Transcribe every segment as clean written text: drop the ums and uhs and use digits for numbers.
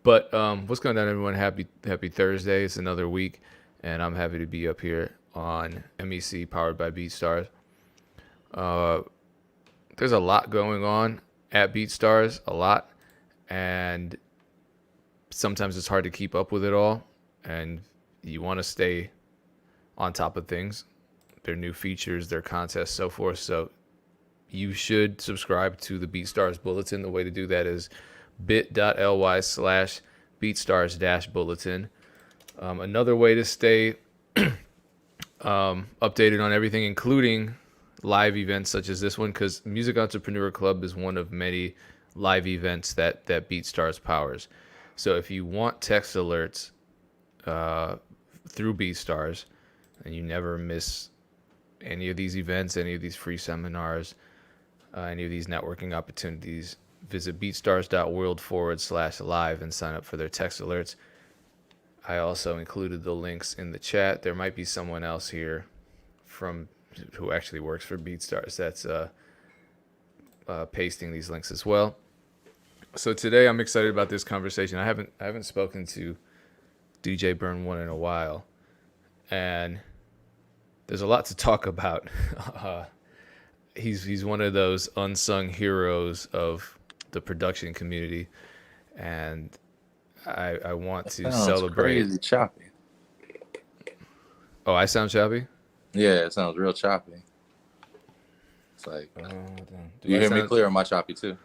But what's going on, everyone? Happy Thursday. It's another week, and I'm happy to be up here on MEC powered by BeatStars. Uh, there's a lot going on at BeatStars, a lot, and sometimes it's hard to keep up with it all. And you want to stay on top of things, their new features, their contests, so forth. So you should subscribe to the BeatStars Bulletin. The way to do that is bit.ly/BeatStars-bulletin. Another way to stay updated on everything, including live events such as this one, because Music Entrepreneur Club is one of many live events that BeatStars powers. So if you want text alerts through BeatStars, and you never miss any of these events, any of these free seminars, any of these networking opportunities, visit beatstars.world/live and sign up for their text alerts. I also included the links in the chat. There might be someone else here from who actually works for BeatStars that's pasting these links as well. So today I'm excited about this conversation. I haven't spoken to DJ Burn One in a while, and there's a lot to talk about. He's one of those unsung heroes of the production community, and I want to Sounds celebrate. crazy choppy. Oh, I sound choppy? Yeah, it sounds real choppy. It's like, do you I hear me sound? clear? Or am I choppy too?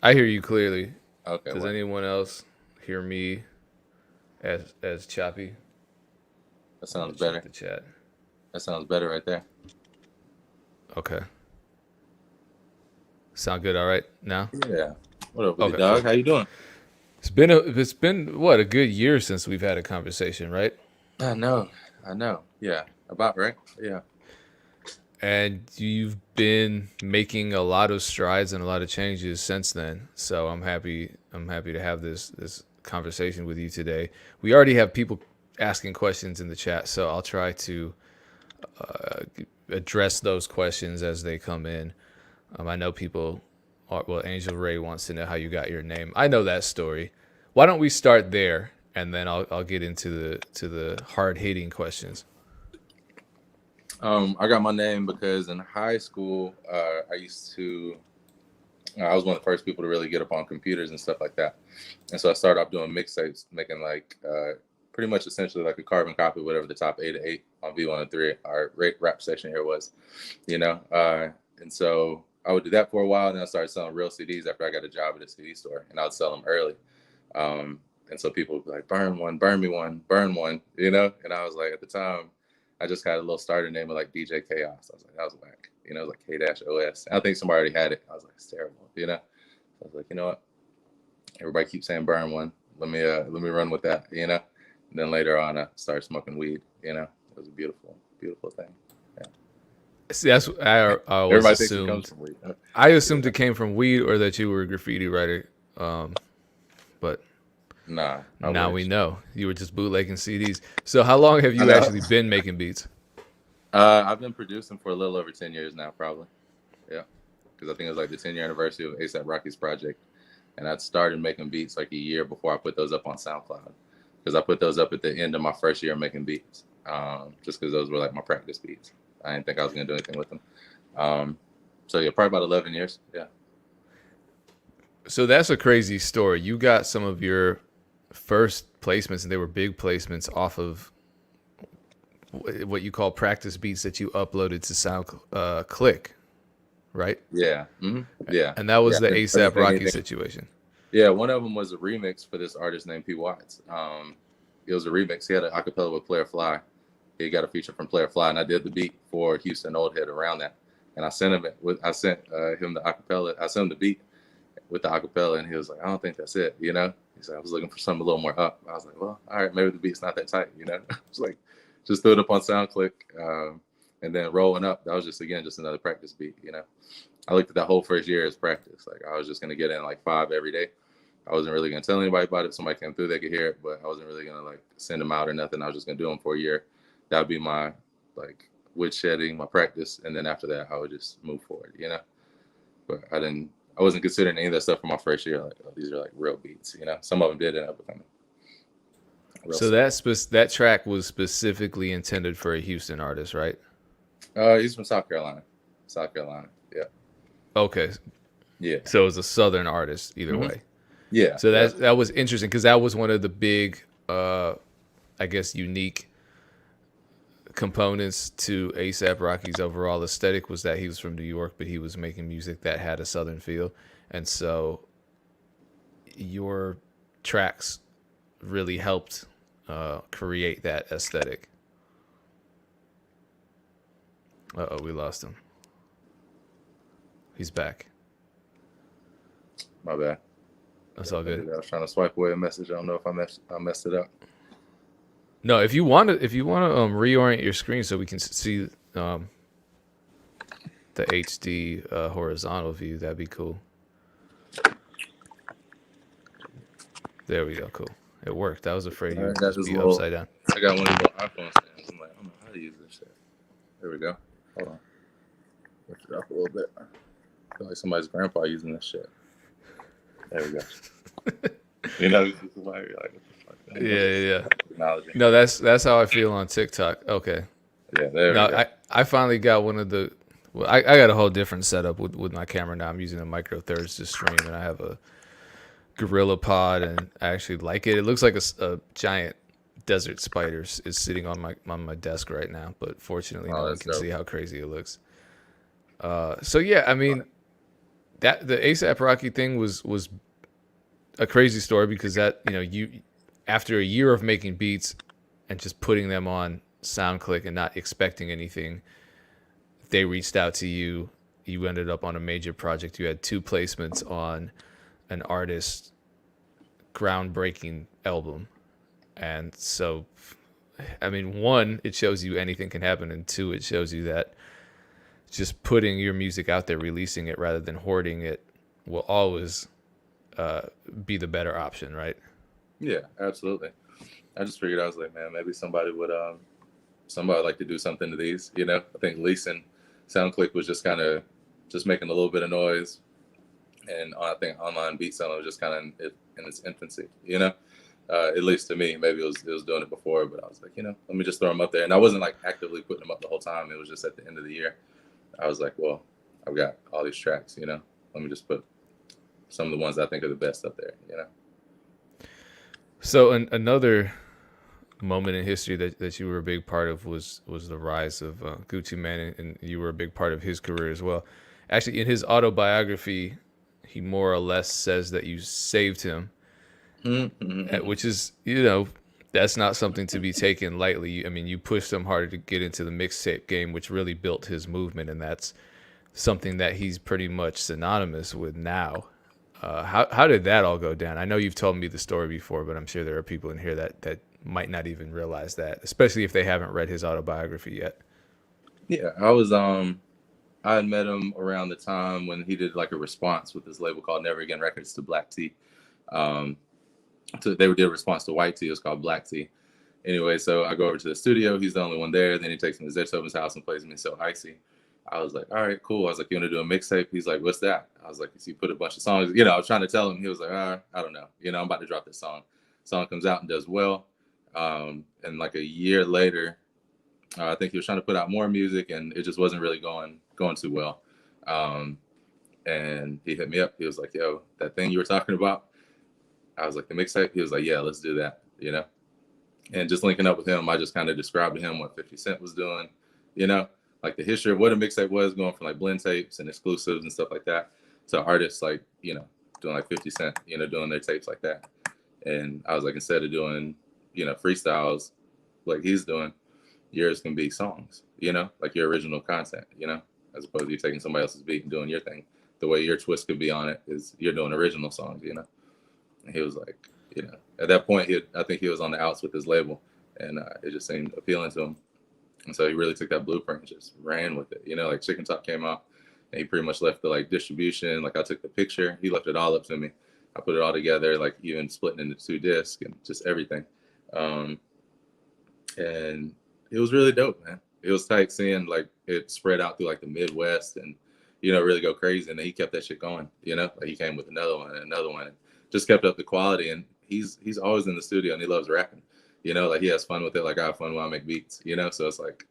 I hear you clearly. Okay, Does well, anyone else hear me as choppy? that sounds Check better. the chat. That sounds better right there. Okay. Sound good? All right now? Yeah. What up, with Okay, you, dog? cool. How you doing? It's been what, a good year since we've had a conversation, right? I know. Yeah, about right. Yeah. And you've been making a lot of strides and a lot of changes since then. So I'm happy to have this conversation with you today. We already have people asking questions in the chat, so I'll try to address those questions as they come in. I know people are, well, Angel Ray wants to know how you got your name. I know that story. Why don't we start there, and then I'll get into the hard hitting questions. I got my name because in high school, I was one of the first people to really get up on computers and stuff like that. And so I started off doing mixtapes, making pretty much essentially like a carbon copy of whatever the top 8 on V103, our rap section here was, you know. And so I would do that for a while, and then I started selling real CDs after I got a job at a CD store, and I would sell them early. And so people would be like, burn one, burn me one, burn one, you know? And I was like, at the time, I just had a little starter name of like DJ Chaos. I was like, that was whack. You know, it was like K-OS. I think somebody already had it. I was like, it's terrible, you know? So I was like, you know what? Everybody keeps saying burn one. Let me run with that, you know? And then later on, I started smoking weed, you know? It was a beautiful, beautiful thing. Yeah. See, that's what I always Everybody thinks it comes assumed. from weed. I assumed it came from weed or that you were a graffiti writer. But Nah, I now wish. we know you were just bootlegging CDs. So how long have I you know. actually been making beats? I've been producing for a little over 10 years now, probably. Yeah. Because I think it was like the 10-year anniversary of ASAP Rocky's project. And I started making beats like a year before I put those up on SoundCloud. Because I put those up at the end of my first year making beats. Just because those were like my practice beats. I didn't think I was going to do anything with them. So yeah, probably about 11 years. Yeah. So that's a crazy story. You got some of your first placements, and they were big placements, off of what you call practice beats that you uploaded to SoundClick, right? Yeah. Mm-hmm. Yeah. And that was Yeah. the ASAP Rocky situation. Yeah. One of them was a remix for this artist named P. Watts. It was a remix. He had an acapella with Player Fly. He got a feature from Player Fly, and I did the beat for Houston Old Head around that. And I sent him him the acapella. I sent him the beat with the acapella, and he was like, I don't think that's it, you know? He said, I was looking for something a little more up. I was like, well, all right, maybe the beat's not that tight, you know? It's like, just threw it up on SoundClick, and then rolling up. That was just another practice beat, you know? I looked at that whole first year as practice. Like, I was just going to get in like 5 every day. I wasn't really going to tell anybody about it. If somebody came through, they could hear it, but I wasn't really going to like send them out or nothing. I was just going to do them for a year. That would be my like wood shedding, my practice. And then after that, I would just move forward, you know? But I didn't I wasn't considering any of that stuff for my first year. Like, oh, these are like real beats, you know. Some of them did end up becoming real So stuff. that track was specifically intended for a Houston artist, right? He's from South Carolina. South Carolina. Yeah. Okay, Yeah. so it was a Southern artist either Hmm. way. Yeah. So Yeah. that was interesting because that was one of the big, I guess, unique components to ASAP Rocky's overall aesthetic was that he was from New York, but he was making music that had a Southern feel, and so your tracks really helped create that aesthetic. Uh-oh, we lost him. He's back. My bad. That's all good. I was trying to swipe away a message. I don't know if I messed it up. No, if you want to reorient your screen so we can see the HD horizontal view, that'd be cool. There we go. Cool. It worked. I was afraid you would just be upside down. I got one of those iPhone stands. I'm like, I don't know how to use this shit. There we go. Hold on. Lift it up a little bit. I feel like somebody's grandpa using this shit. There we go. You know, this is why you're like, what the fuck? Yeah. Technology. No, that's how I feel on TikTok. Okay. Yeah, there we go. I finally got one of the. Well, I got a whole different setup with my camera now. I'm using a Micro Thirds to stream, and I have a Gorilla Pod, and I actually like it. It looks like a giant desert spider is sitting on my desk right now, but fortunately, no one can see how crazy it looks. So yeah, I mean, that the ASAP Rocky thing was a crazy story because that you after a year of making beats and just putting them on SoundClick and not expecting anything, they reached out to you. You ended up on a major project. You had 2 placements on an artist's groundbreaking album. And so, I mean, 1, it shows you anything can happen. And 2, it shows you that just putting your music out there, releasing it rather than hoarding it will always be the better option, right? Yeah, absolutely. I just figured, I was like, man, maybe somebody would like to do something to these, you know. I think leasing SoundClick was just kind of just making a little bit of noise, and I think online beat selling was just kind of in its infancy, you know. At least to me, maybe it was doing it before, but I was like, let me just throw them up there, and I wasn't like actively putting them up the whole time. It was just at the end of the year, I was like, well, I've got all these tracks, let me just put some of the ones I think are the best up there, So another moment in history that you were a big part of was the rise of Gucci Mane, and you were a big part of his career as well. Actually, in his autobiography, he more or less says that you saved him, which is, that's not something to be taken lightly. I mean, you pushed him harder to get into the mixtape game, which really built his movement, and that's something that he's pretty much synonymous with now. How did that all go down? I know you've told me the story before, but I'm sure there are people in here that might not even realize that, especially if they haven't read his autobiography yet. Yeah, I had met him around the time when he did like a response with this label called Never Again Records to Black Tea. So they did a response to White Tea. It was called Black Tea. Anyway, so I go over to the studio. He's the only one there. Then he takes me to Zetoven's house and plays me So Icy. I was like, all right, cool. I was like, you want to do a mixtape? He's like, what's that? I was like, you put a bunch of songs. I was trying to tell him. He was like, I don't know. I'm about to drop this song. Song comes out and does well. And like a year later, I think he was trying to put out more music, and it just wasn't really going too well. And he hit me up. He was like, yo, that thing you were talking about? I was like, the mixtape? He was like, yeah, let's do that, And just linking up with him, I just kind of described to him what 50 Cent was doing, like the history of what a mixtape was, going from like blend tapes and exclusives and stuff like that to artists like, doing like 50 Cent, doing their tapes like that. And I was like, instead of doing, freestyles like he's doing, yours can be songs, like your original content, as opposed to you taking somebody else's beat and doing your thing. The way your twist could be on it is you're doing original songs, And he was like, at that point, I think he was on the outs with his label, and it just seemed appealing to him. And so he really took that blueprint and just ran with it. Like Chicken Talk came out, and he pretty much left the like distribution. Like I took the picture, he left it all up to me. I put it all together, like even splitting into 2 discs and just everything. And it was really dope, man. It was tight seeing like it spread out through like the Midwest and really go crazy. And then he kept that shit going, like he came with another one and another one, and just kept up the quality. And he's always in the studio and he loves rapping, like he has fun with it. Like I have fun when I make beats, so it's like,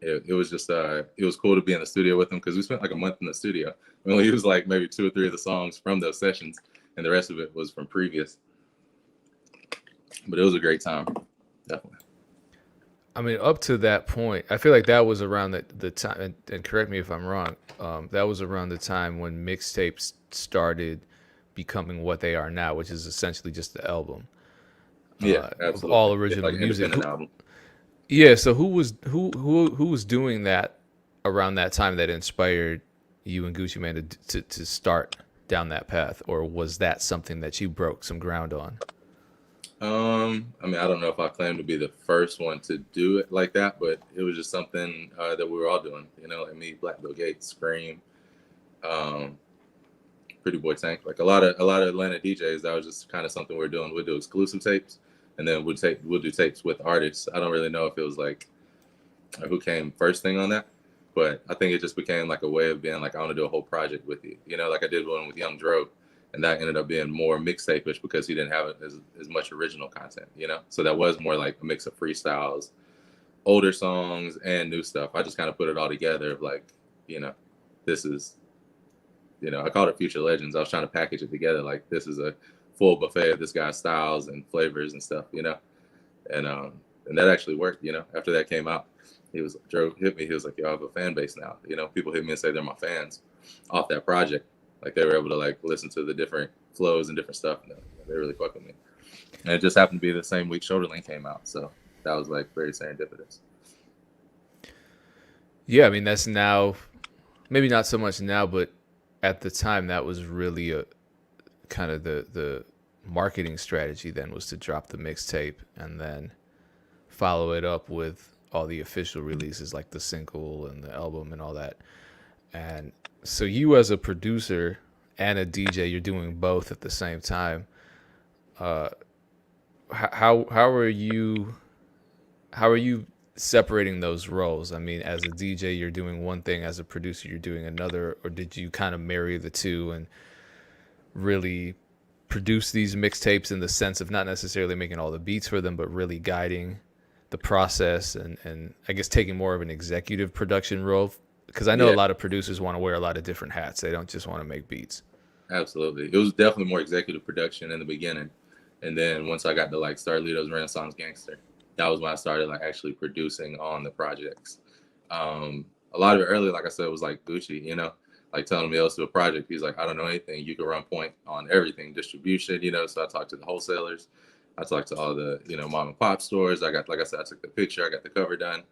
it was just, it was cool to be in the studio with him because we spent like a month in the studio. We only used like maybe 2 or 3 of the songs from those sessions, and the rest of it was from previous. But it was a great time, definitely. I mean, up to that point, I feel like that was around the time, and correct me if I'm wrong, that was around the time when mixtapes started becoming what they are now, which is essentially just the album Yeah, of absolutely. all It's original like music. independent album. Yeah, so who was doing that around that time that inspired you and Gucci Mane to start down that path, or was that something that you broke some ground on? I mean, I don't know if I claim to be the first one to do it like that, but it was just something that we were all doing. Like me, Black Bill Gates, Scream, um, Pretty Boy Tank, like a lot of Atlanta DJs. That was just kind of something we were doing. We'd do exclusive tapes, and then we'll do tapes with artists. I don't really know if it was like who came first thing on that, but I think it just became like a way of being like, I want to do a whole project with you. Like I did one with Young Dro, and that ended up being more mixtape-ish because he didn't have as much original content. So that was more like a mix of freestyles, older songs, and new stuff. I just kind of put it all together of like, this is, I called it Future Legends. I was trying to package it together like this is a full buffet of this guy's styles and flavors and stuff, and that actually worked. After that came out, Joe hit me. He was like, "Yo, I have a fan base now." People hit me and say they're my fans off that project. Like they were able to like listen to the different flows and different stuff. And they really fuck with me. And it just happened to be the same week Shoulderling came out, so that was like very serendipitous. Yeah, I mean that's now, maybe not so much now, but at the time that was really a kind of the marketing strategy then, was to drop the mixtape and then follow it up with all the official releases like the single and the album and all that. And so you as a producer and a DJ, you're doing both at the same time. How are you separating those roles? I mean, as a DJ, you're doing one thing; as a producer, you're doing another. Or did you kind of marry the two and really produce these mixtapes in the sense of not necessarily making all the beats for them, but really guiding the process and I guess taking more of an executive production role? Because I know a Yeah, lot of producers want to wear a lot of different hats. They don't just want to make beats. absolutely. It was definitely more executive production in the beginning, and then once I got to like Starlito's Renaissance Gangster, that was when I started like actually producing on the projects. A lot of it early, like I said, was like Gucci, like telling me else to do a project. He's like, I don't know anything. You can run point on everything, distribution, So I talked to the wholesalers. I talked to all the, mom and pop stores. I got, like I said, I took the picture. I got the cover done,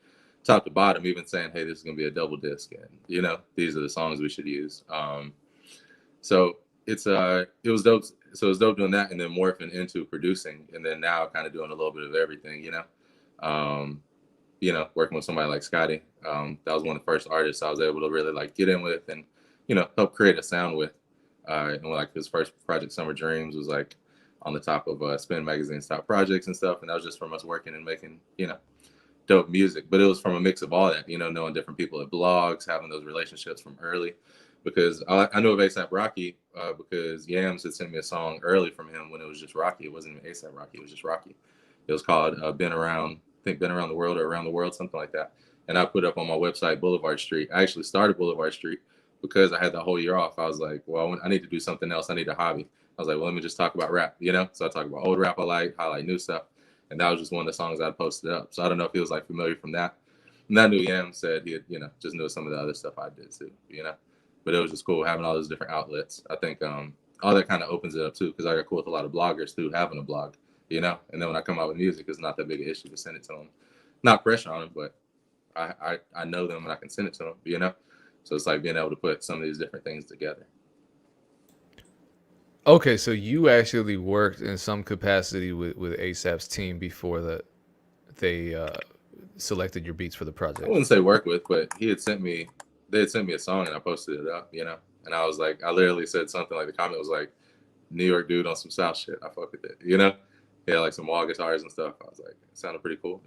top to bottom, even saying, hey, this is going to be a double disc. And, these are the songs we should use. So it was dope. So it was dope doing that and then morphing into producing. And then now kind of doing a little bit of everything, um, working with somebody like Scotty. That was one of the first artists I was able to really like get in with and, help create a sound with. And like his first project, Summer Dreams, was like on the top of Spin Magazine's top projects and stuff. And that was just from us working and making, dope music. But it was from a mix of all that, knowing different people at blogs, having those relationships from early. Because I knew of ASAP Rocky because Yams had sent me a song early from him when it was just Rocky. It wasn't even ASAP Rocky. It was just Rocky. It was called Been Around, I think Been Around the World or Around the World, something like that. And I put up on my website Boulevard Street. I actually started Boulevard Street because I had the whole year off. I was like, well, I need to do something else. I need a hobby. I was like, well, let me just talk about rap, So I talk about old rap I like, highlight new stuff. And that was just one of the songs I posted up. So I don't know if he was like familiar from that. And I knew Yam said he had, just knew some of the other stuff I did too, But it was just cool having all those different outlets. I think all that kind of opens it up too, because I got cool with a lot of bloggers too, having a blog, And then when I come out with music, it's not that big an issue to send it to them. Not pressure on them, but I know them and I can send it to them, So it's like being able to put some of these different things together. Okay, so you actually worked in some capacity with ASAP's team before they selected your beats for the I project. wouldn't say work with, but they had sent me a song and I posted it up, And I was like, I literally said something like the comment was like, New York dude on some South shit. I fuck with it, Yeah, like some wall guitars and stuff. I was like, it sounded pretty cool,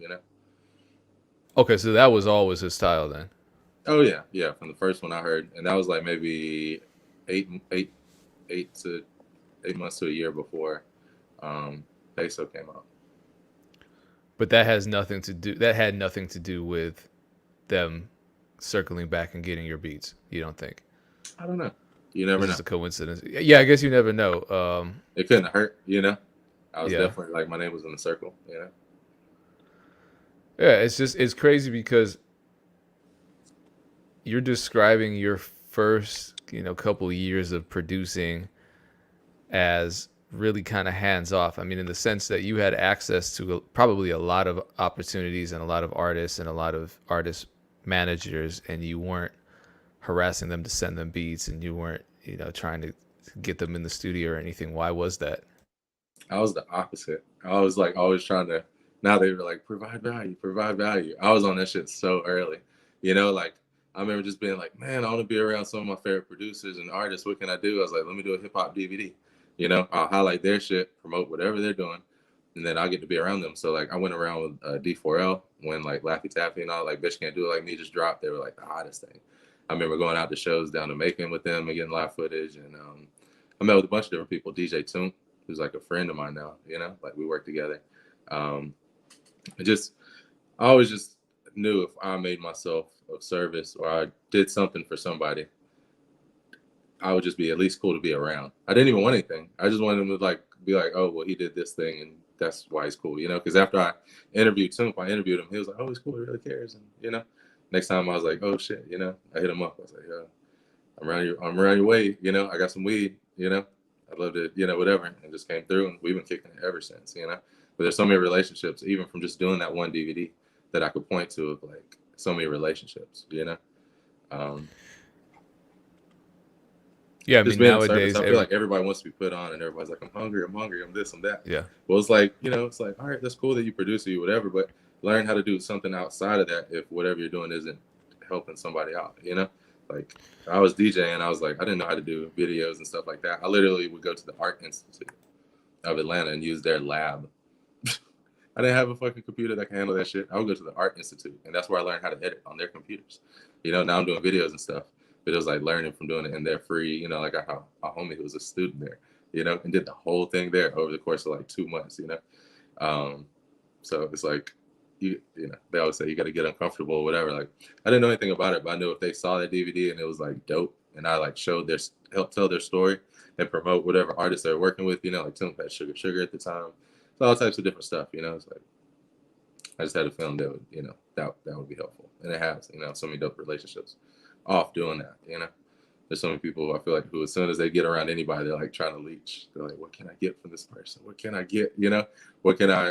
Okay, so that was always his style then. Oh yeah, yeah. From the first one I heard, and that was like maybe eight, eight, 8 months to a year before Peso came out. But that has nothing to do. That had nothing to do with them circling back and getting your beats. You don't think? I don't know. You It's never know. just a coincidence. Yeah, I guess you never know. It couldn't hurt, you know. I was Yeah, definitely like my name was in the circle, you know. yeah. It's crazy because you're describing your first couple years of producing as really kind of hands off. I mean, in the sense that you had access to probably a lot of opportunities and a lot of artists and a lot of artist managers, and you weren't harassing them to send them beats, and you weren't trying to get them in the studio or anything. Why was that? I was the opposite. I was like always trying to. Now they were like provide value, provide value. I was on that shit so early, you know. Like I remember just being like, man, I want to be around some of my favorite producers and artists. What can I do? I was like, let me do a hip hop DVD. You know, I'll highlight their shit, promote whatever they're doing, and then I'll get to be around them. So like I went around with D4L when like Laffy Taffy and all like Bitch Can't Do It Like Me just dropped. They were like the hottest thing. I remember going out to shows down to Macon with them and getting live footage, and I met with a bunch of different people. DJ Toon, who's like a friend of mine now, you know, like we work together. Um, I just, I always just knew if I made myself of service or I did something for somebody, I would just be at least cool to be around. I didn't even want anything. I just wanted him to like be like, oh, well, he did this thing and that's why he's cool, you know? Because after I interviewed him, he was like, oh, he's cool, he really cares. And, you know, next time I was like, oh shit, you know, I hit him up. I was like, yeah, I'm around your way, you know, I got some weed, you know, I'd love to, you know, whatever. And just came through and we've been kicking it ever since, you know. But there's so many relationships, even from just doing that one DVD that I could point to of like so many relationships, you know. Um, Yeah, I just mean being in service, nowadays, I feel like everybody wants to be put on and everybody's like, I'm hungry, I'm this, I'm that. yeah. Well, it's like, you know, it's like, all right, that's cool that you produce or you whatever, but learn how to do something outside of that if whatever you're doing isn't helping somebody out, you know? Like I was DJing, I was like, I didn't know how to do videos and stuff like that. I literally would go to the Art Institute of Atlanta and use their lab. I didn't have a fucking computer that can handle that shit. I would go to the Art Institute, and that's where I learned how to edit on their computers. You know, now I'm doing videos and stuff, but it was like learning from doing it in there free. You know, like I have a homie who was a student there, you know, and did the whole thing there over the course of like 2 months. You know, um, so it's like you know, they always say you got to get uncomfortable or whatever. Like I didn't know anything about it, but I knew if they saw that DVD and it was like dope, and I like showed their help tell their story and promote whatever artists they're working with. You know, like Tim had Sugar at the time. So all types of different stuff, you know. It's like I just had a feeling that would, you know, that would be helpful, and it has, you know, so many dope relationships off doing that, you know. There's so many people I feel like who, as soon as they get around anybody, they're like trying to leech. They're like, what can I get from this person? What can I get? You know, what can I?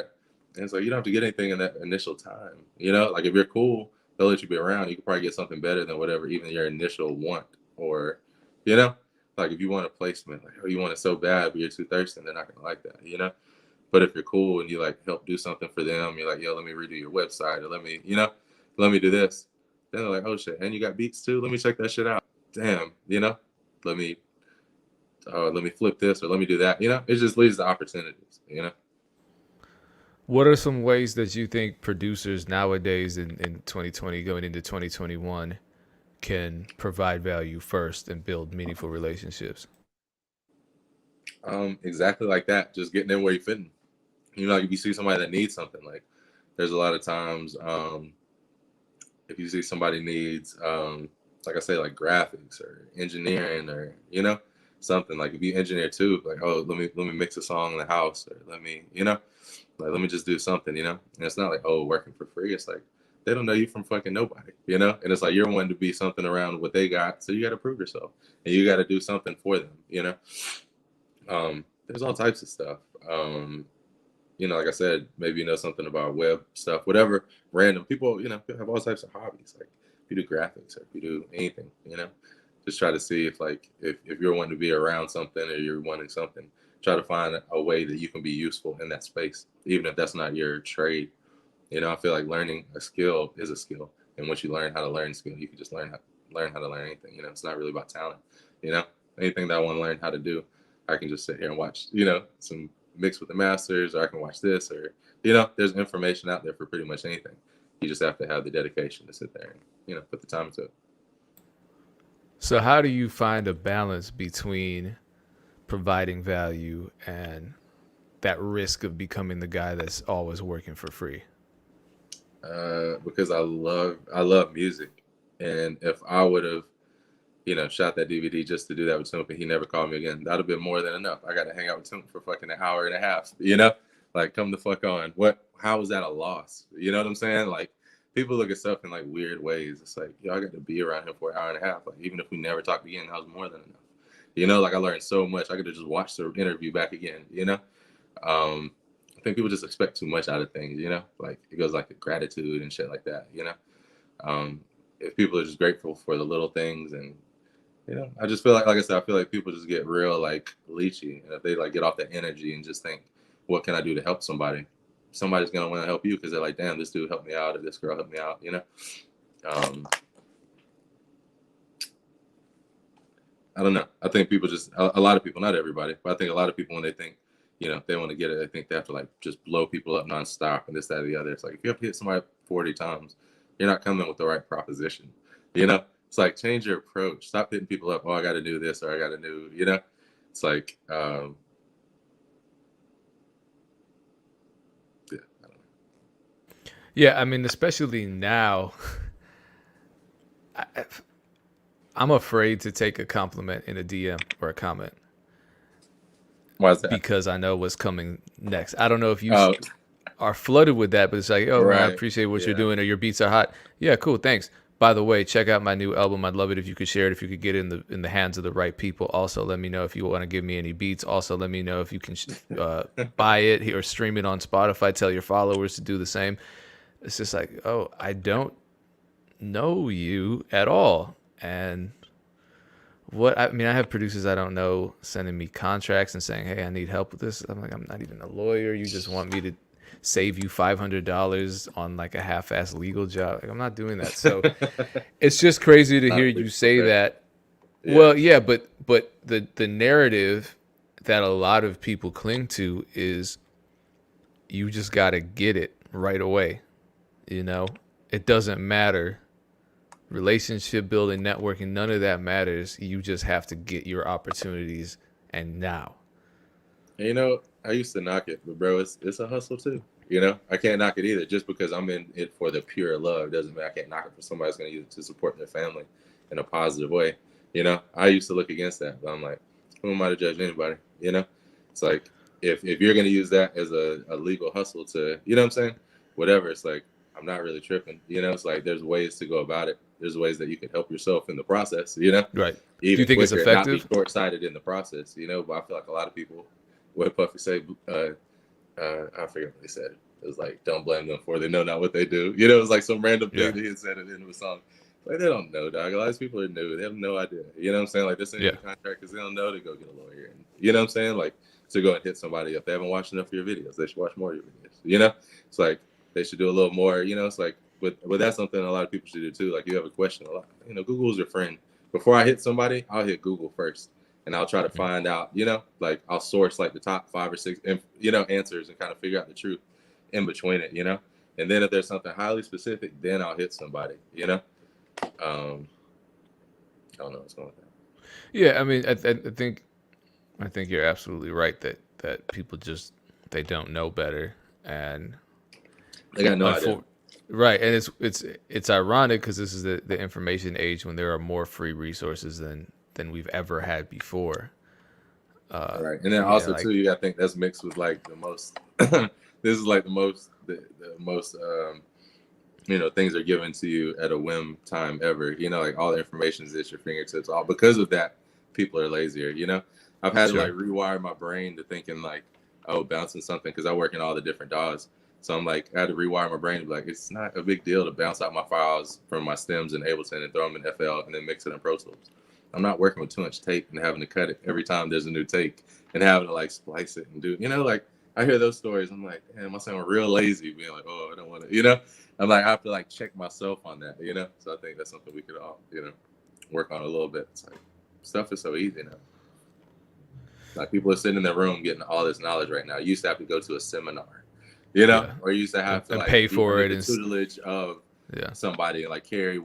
And it's like you don't have to get anything in that initial time, you know. Like if you're cool, they'll let you be around. You can probably get something better than whatever even your initial want, or, you know, like if you want a placement, like oh you want it so bad, but you're too thirsty, they're not gonna like that, you know. But if you're cool and you like help do something for them, you're like, yo, let me redo your website or let me, you know, let me do this. Then they're like, oh shit, and you got beats too? Let me check that shit out. Damn, you know, let me let me flip this or let me do that. You know, it just leads to opportunities, you know. What are some ways that you think producers nowadays in 2020 going into 2021 can provide value first and build meaningful relationships? Exactly like that. Just getting in where you fit in. You know, like if you see somebody that needs something, like there's a lot of times if you see somebody needs like I say, like graphics or engineering or, you know, something like if you engineer too, like, oh, let me mix a song in the house or let me, you know, like let me just do something, you know. And it's not like, oh, working for free. It's like they don't know you from fucking nobody, you know. And it's like you're wanting to be something around what they got, so you got to prove yourself and you got to do something for them, you know. There's all types of stuff. You know, like I said, maybe you know something about web stuff, whatever. Random people, you know, have all types of hobbies. Like if you do graphics or if you do anything, you know, just try to see if like if you're wanting to be around something or you're wanting something, try to find a way that you can be useful in that space, even if that's not your trade. You know, I feel like learning a skill is a skill, and once you learn how to learn skill, you can just learn how to learn anything. You know, it's not really about talent. You know, anything that I want to learn how to do, I can just sit here and watch. You know, some mix with the masters, or I can watch this, or you know, there's information out there for pretty much anything. You just have to have the dedication to sit there and, put the time into it. So how do you find a balance between providing value and that risk of becoming the guy that's always working for free? Because I love music, and if I would have, shot that DVD just to do that with Toomp, and he never called me again, that'd have been more than enough. I got to hang out with Toomp for fucking an hour and a half, like, come the fuck on. How is that a loss? You know what I'm saying? Like, people look at stuff in like weird ways. It's like, I got to be around him for an hour and a half. Like, even if we never talked again, that was more than enough. Like, I learned so much. I could have just watched the interview back again. I think people just expect too much out of things. Like, it goes like the gratitude and shit like that. If people are just grateful for the little things, and I just feel like I said, I feel like people just get real like leechy, and if they like get off that energy and just think, what can I do to help somebody? Somebody's gonna want to help you because they're like, damn, this dude helped me out, or this girl helped me out. I don't know. I think people just a lot of people, not everybody, but I think a lot of people, when they think, if they want to get it, they think they have to like just blow people up nonstop and this, that, or the other. It's like, if you have to hit somebody 40 times, you're not coming with the right proposition. It's like, change your approach. Stop hitting people up. Oh, I got to do this, or I got to do, It's like, yeah, I don't know. Yeah, I mean, especially now, I'm afraid to take a compliment in a DM or a comment. Why is that? Because I know what's coming next. I don't know if you are flooded with that, but it's like, oh, man, I appreciate what you're doing, or your beats are hot. Yeah, cool, thanks. By the way, check out my new album. I'd love it if you could share it, if you could get it in the hands of the right people. Also, let me know if you want to give me any beats. Also, let me know if you can buy it or stream it on Spotify. Tell your followers to do the same. It's just like, oh, I don't know you at all. And I have producers I don't know sending me contracts and saying, hey, I need help with this. I'm like, I'm not even a lawyer. You just want me to save you $500 on like a half-ass legal job. Like, I'm not doing that. So it's just crazy to hear you say that. Yeah. Well, yeah, but the narrative that a lot of people cling to is you just got to get it right away. It doesn't matter. Relationship building, networking, none of that matters. You just have to get your opportunities, and now. I used to knock it, but bro, it's a hustle too. I can't knock it either. Just because I'm in it for the pure love doesn't mean I can't knock it for somebody who's going to use it to support their family in a positive way. I used to look against that, but I'm like, who am I to judge anybody? It's like, if you're going to use that as a legal hustle to, what I'm saying? Whatever. It's like, I'm not really tripping. It's like, there's ways to go about it. There's ways that you can help yourself in the process, Right. Even do you think it's effective? Not be short-sighted in the process, but I feel like a lot of people, what Puffy say, I forget what they said. It was like, don't blame them for they know not what they do. It was like some random thing that he had said at the end of a song. Like, they don't know, dog. A lot of these people are new. They have no idea. You know what I'm saying? Like, this ain't a contract because they don't know to go get a lawyer. And, you know what I'm saying? Like, to go and hit somebody up. They haven't watched enough of your videos. They should watch more of your videos. It's like, they should do a little more. It's like, but that's something a lot of people should do too. Like, you have a question a lot. Google's your friend. Before I hit somebody, I'll hit Google first. And I'll try to find out, like, I'll source like the top 5 or 6, answers and kind of figure out the truth in between it, And then if there's something highly specific, then I'll hit somebody, I don't know what's going on with that. Yeah, I mean, I think you're absolutely right that people just, they don't know better, and they got no idea. Right, and it's ironic because this is the information age when there are more free resources than we've ever had before. Right, and then also too, you got to think that's mixed with like the most. This is like the most things are given to you at a whim time ever. Like, all the information is at your fingertips. All because of that, people are lazier. I've had to like rewire my brain to thinking like, oh, bouncing something, because I work in all the different DAWs. So I'm like, I had to rewire my brain to be like, it's not a big deal to bounce out my files from my stems in Ableton and throw them in FL and then mix it in Pro Tools. I'm not working with 2-inch tape and having to cut it every time there's a new take and having to like splice it and do, like, I hear those stories. I'm like, damn, I sound real lazy being like, oh, I don't want to, I'm like, I have to like check myself on that, So I think that's something we could all, work on a little bit. It's like, stuff is so easy now. Like, people are sitting in their room getting all this knowledge right now. You used to have to go to a seminar. you know, Yeah. or you used to have to And like pay be for under it the and tutelage of yeah. somebody and like carry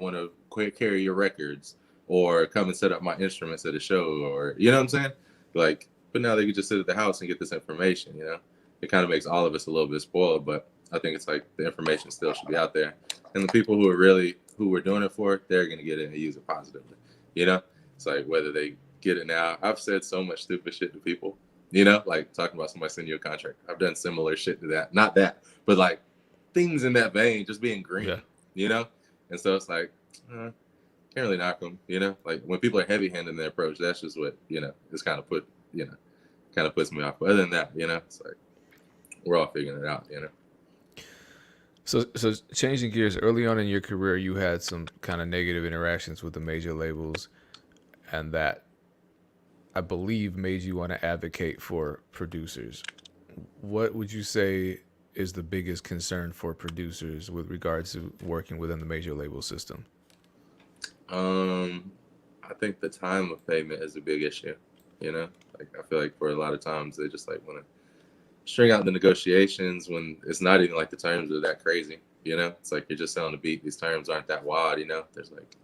your records or come and set up my instruments at a show, or you know what I'm saying? Like, but now they can just sit at the house and get this information, you know? It kind of makes all of us a little bit spoiled, but I think it's like the information still should be out there. And the people who are doing it for it, they're gonna get it and use it positively. You know? It's like whether they get it now. I've said so much stupid shit to people, you know, like talking about somebody sending you a contract. I've done similar shit to that. Not that, but like things in that vein, just being green, Yeah. you know? And so it's like, can't really knock them, you know? Like when people are heavy handed in their approach, that's just what, you know, it's kind of kind of puts me off. But other than that, you know, it's like we're all figuring it out, you know? So changing gears, early on in your career, you had some kind of negative interactions with the major labels, and that I believe made you want to advocate for producers. What would you say is the biggest concern for producers with regards to working within the major label system? I think the time of payment is a big issue, you know? Like I feel like for a lot of times they just like want to string out the negotiations when it's not even like the terms are that crazy. You know, it's like you're just selling a beat. These terms aren't that wild. You know, there's like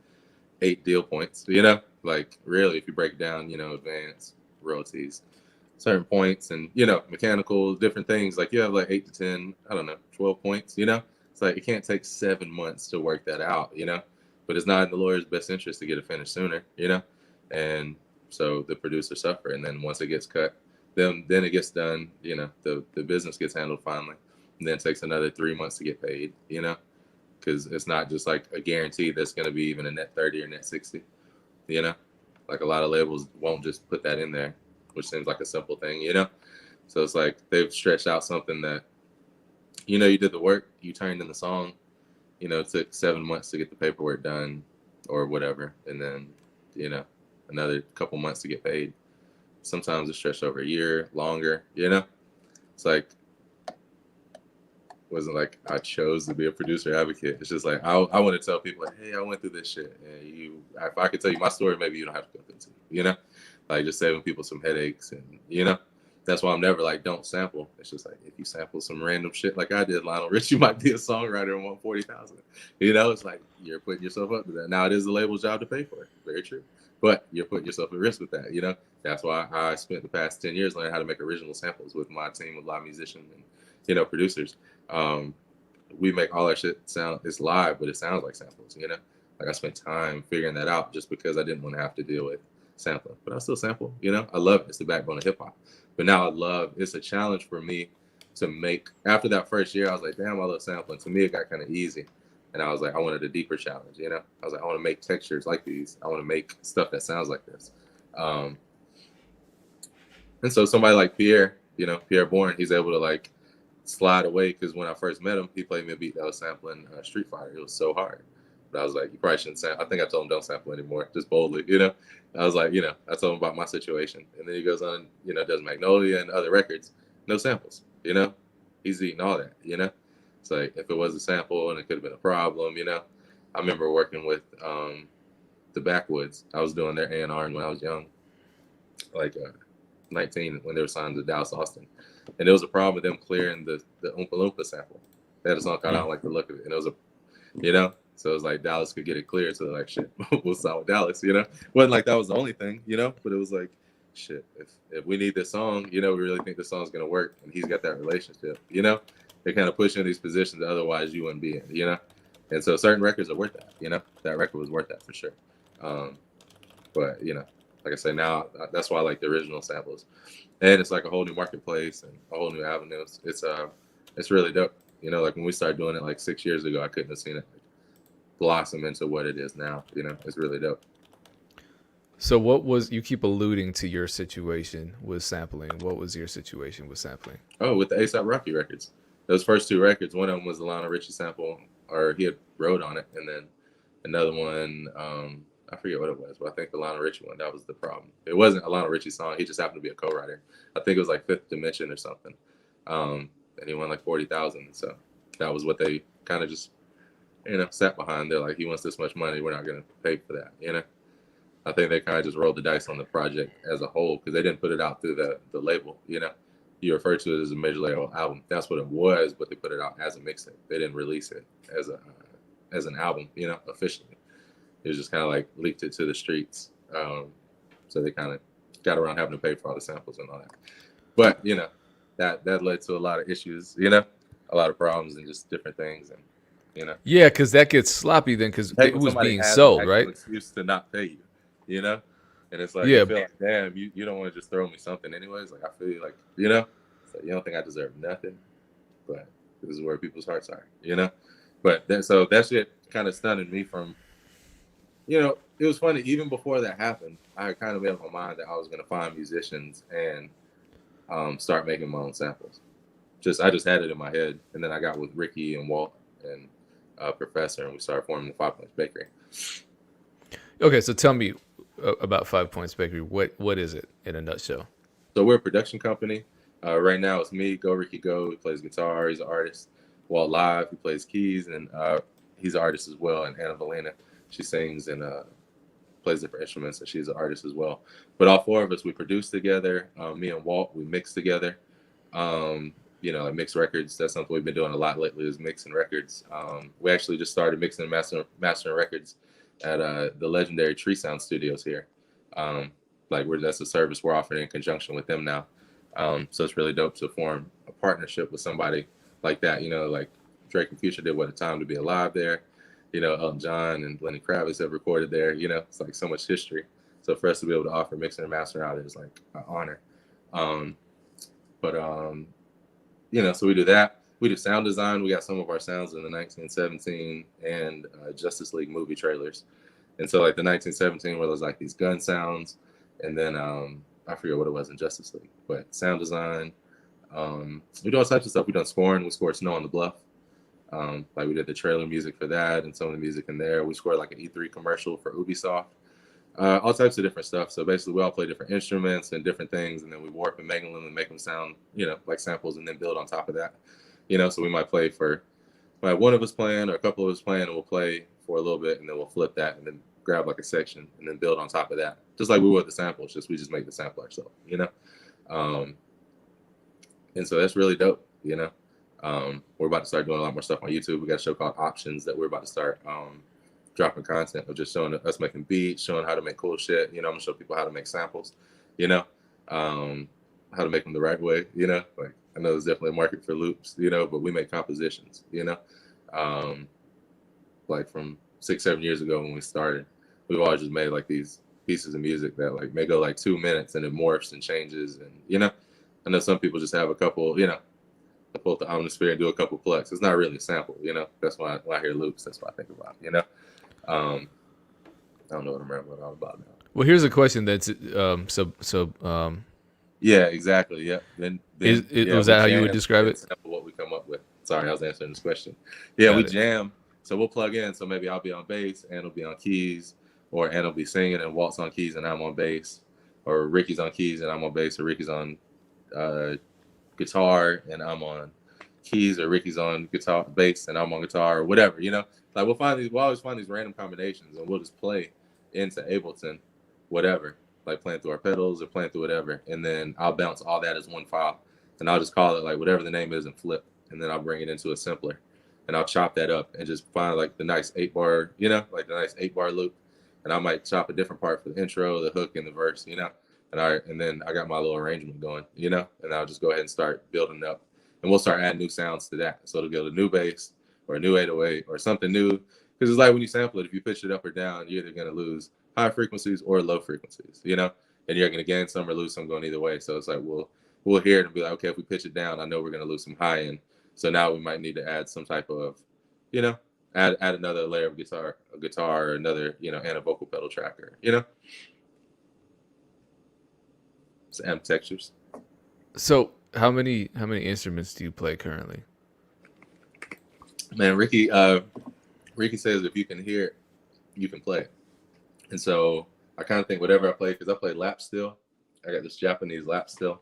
8 deal points. You know, like really, if you break down, you know, advance royalties, certain points, and you know, mechanical different things. Like you have like 8 to 10, I don't know, 12 points. You know, it's like it can't take 7 months to work that out. You know, but it's not in the lawyer's best interest to get it finished sooner. You know, and so the producers suffer, and then once it gets cut then it gets done, you know, the business gets handled finally, and then it takes another 3 months to get paid, you know, because it's not just like a guarantee that's going to be even a net 30 or net 60, you know, like a lot of labels won't just put that in there, which seems like a simple thing, you know. So it's like they've stretched out something that, you know, you did the work, you turned in the song, you know, it took 7 months to get the paperwork done or whatever, and then, you know, another couple months to get paid. Sometimes it's stretched over a year, longer, you know? It's like, wasn't like I chose to be a producer advocate. It's just like, I want to tell people, like, hey, I went through this shit. And if I could tell you my story, maybe you don't have to go through it, you know? Like just saving people some headaches and, you know? That's why I'm never like, don't sample. It's just like, if you sample some random shit like I did, Lionel Rich, you might be a songwriter and want 40,000. You know, it's like, you're putting yourself up to that. Now it is the label's job to pay for it. Very true. But you're putting yourself at risk with that, you know? That's why I spent the past 10 years learning how to make original samples with my team of live musicians and, you know, producers. We make all our shit sound, it's live, but it sounds like samples, you know? Like I spent time figuring that out just because I didn't want to have to deal with sampling. But I still sample, you know? I love it. It's the backbone of hip hop. But now it's a challenge for me to make, after that first year, I was like, damn, I love sampling. To me, it got kind of easy. And I was like, I wanted a deeper challenge, you know? I was like, I want to make textures like these. I want to make stuff that sounds like this. And so somebody like Pierre, you know, Pierre Bourne, he's able to like slide away because when I first met him, he played me a beat that was sampling Street Fighter. It was so hard. But I was like, you probably shouldn't sample. I think I told him don't sample anymore, just boldly, you know? I was like, you know, I told him about my situation. And then he goes on, you know, does Magnolia and other records, no samples, you know? He's eating all that, you know? It's like, if it was a sample and it could have been a problem, you know? I remember working with the Backwoods. I was doing their A&R when I was young, like 19, when they were signed to Dallas Austin. And there was a problem with them clearing the Oompa Loompa sample. They had a song called I Don't Like the Look of It. And it was you know? So it was like Dallas could get it cleared. So like, shit, we'll sign with Dallas, you know? It wasn't like that was the only thing, you know? But it was like, shit, if we need this song, you know, we really think this song's going to work. And he's got that relationship, you know? They kind of push in these positions that otherwise you wouldn't be in, you know? And so certain records are worth that, you know? That record was worth that for sure. But, you know, like I say, now that's why I like the original samples. And it's like a whole new marketplace and a whole new avenue. It's really dope. You know, like when we started doing it like 6 years ago, I couldn't have seen it blossom into what it is now. You know, it's really dope. So you keep alluding to your situation with sampling. What was your situation with sampling? Oh, with the A$AP Rocky records. Those first 2 records, one of them was the Lionel Richie sample, or he had wrote on it. And then another one, I forget what it was, but I think the Lionel Richie one, that was the problem. It wasn't a Lionel Richie song. He just happened to be a co-writer. I think it was like Fifth Dimension or something. And he won like 40,000. So that was what they kind of just, you know, sat behind. They're like, he wants this much money. We're not going to pay for that, you know? I think they kind of just rolled the dice on the project as a whole because they didn't put it out through the label, you know? you refer to it as a major label album. That's what it was, but they put it out as a mixtape. They didn't release it as an album, officially. It was just kind of like leaked it to the streets. So they kind of got around having to pay for all the samples and all that. But that led to a lot of issues, a lot of problems and just different things, and Yeah, because that gets sloppy then, because it was somebody being has sold, an right? actual excuse to not pay you, and it's like Yeah. you feel like, damn, you don't want to just throw me something anyways. Like I feel like, so you don't think I deserve nothing, but this is where people's hearts are, But that shit kind of stunned me from, it was funny. Even before that happened, I had kind of made up my mind that I was going to find musicians and start making my own samples. I just had it in my head, and then I got with Ricky and Walt and Professor, and we started forming the 5 Points Bakery. Okay, so tell me about 5 Points Bakery. What is it in a nutshell? So we're a production company. Right now it's me, Go Ricky Go. He plays guitar. He's an artist. Walt Live, he plays keys, and he's an artist as well. And Anna Valena, she sings and plays different instruments, and she's an artist as well. But all 4 of us, we produce together. Me and Walt, we mix together. Like mix records. That's something we've been doing a lot lately, is mixing records. We actually just started mixing and mastering records at the legendary Tree Sound Studios here. That's a service we're offering in conjunction with them now. So it's really dope to form a partnership with somebody like that. Like Drake and Future did What a Time to Be Alive there. Elton John and Lenny Kravitz have recorded there. It's like so much history. So for us to be able to offer mixing and mastering out is like an honor. So we do that. We do sound design. We got some of our sounds in the 1917 and Justice League movie trailers. And so like the 1917 where there's like these gun sounds, and then I forget what it was in Justice League, but sound design. We do all types of stuff. We done scoring. We scored Snow on the Bluff. We did the trailer music for that and some of the music in there. We scored like an E3 commercial for Ubisoft. All types of different stuff. So basically we all play different instruments and different things, and then we warp and mangle them and make them sound, like samples, and then build on top of that. So we might play for one of us playing or a couple of us playing, and we'll play for a little bit, and then we'll flip that and then grab like a section and then build on top of that. Just like we would the samples, we just make the sample ourselves, And so that's really dope, We're about to start doing a lot more stuff on YouTube. We got a show called Options that we're about to start dropping content of just showing us making beats, showing how to make cool shit. I'm gonna show people how to make samples, how to make them the right way, like I know there's definitely a market for loops, but we make compositions, like from 6-7 years ago when we started, we've always just made like these pieces of music that like may go like 2 minutes and it morphs and changes. And, I know some people just have a couple, they pull the omnisphere and do a couple plucks. It's not really a sample, that's why when I hear loops, that's what I think about, I don't know what I'm rambling on about now. Well, here's a question that's yeah, exactly. Yeah. Then was that how you would describe it? What we come up with. Sorry, I was answering this question. Yeah, we jam. So we'll plug in. So maybe I'll be on bass, Ann will be on keys, or Ann will be singing and Walt's on keys and I'm on bass, or Ricky's on keys and I'm on bass, or Ricky's on guitar and I'm on keys, or Ricky's on guitar, bass, and I'm on guitar, or whatever. Like we'll always find these random combinations, and we'll just play into Ableton, whatever. Like playing through our pedals or playing through whatever, and then I'll bounce all that as one file, and I'll just call it like whatever the name is and flip, and then I'll bring it into a sampler, and I'll chop that up and just find like the nice 8-bar, like the nice 8-bar loop, and I might chop a different part for the intro, the hook, and the verse, and then I got my little arrangement going, and I'll just go ahead and start building up, and we'll start adding new sounds to that, so it'll get a new bass or a new 808 or something new, because it's like when you sample it, if you pitch it up or down, you're either gonna lose high frequencies or low frequencies, and you're going to gain some or lose some going either way. So it's like, we'll hear it and be like, okay, if we pitch it down, I know we're going to lose some high end. So now we might need to add some type of, add another layer of guitar or another, and a vocal pedal tracker, It's amp textures. So how many instruments do you play currently? Man, Ricky says if you can hear it, you can play it. And so I kind of think whatever I play, because I play lap steel. I got this Japanese lap steel.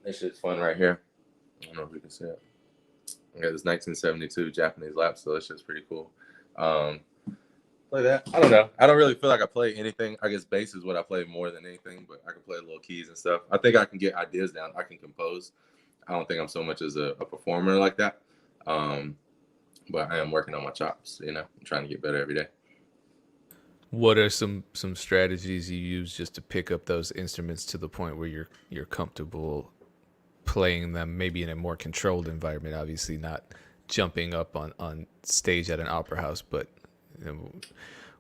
This shit's fun right here. I don't know if you can see it. I got this 1972 Japanese lap steel. This shit's pretty cool. play that. I don't know. I don't really feel like I play anything. I guess bass is what I play more than anything, but I can play little keys and stuff. I think I can get ideas down. I can compose. I don't think I'm so much as a performer like that. Um, but I am working on my chops. You know, I'm trying to get better every day. What are some strategies you use just to pick up those instruments to the point where you're comfortable playing them, maybe in a more controlled environment? Obviously, not jumping up on stage at an opera house, but you know,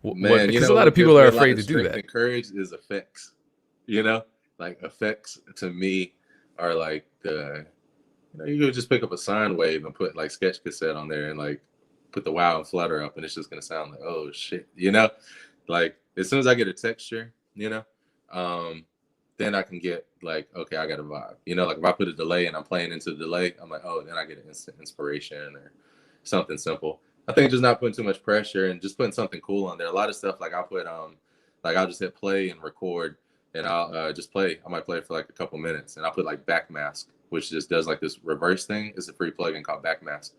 what? Man, you Because a know lot of what people gives me are a lot afraid of to do strength that. and courage is effects. You know, like effects to me are like the, you know, you could just pick up a sine wave and put like sketch cassette on there and like put the wow and flutter up and it's just gonna sound like, oh shit, you know? Like as soon as I get a texture, you know, um, then I can get like, okay, I got a vibe. You know, like if I put a delay and I'm playing into the delay, I'm like, oh, then I get an instant inspiration or something simple. I think just not putting too much pressure and just putting something cool on there. A lot of stuff like I'll put like I'll just hit play and record and I'll just play. I might play for like a couple minutes and I'll put like backmask, which just does like this reverse thing. It's a free plugin called backmask.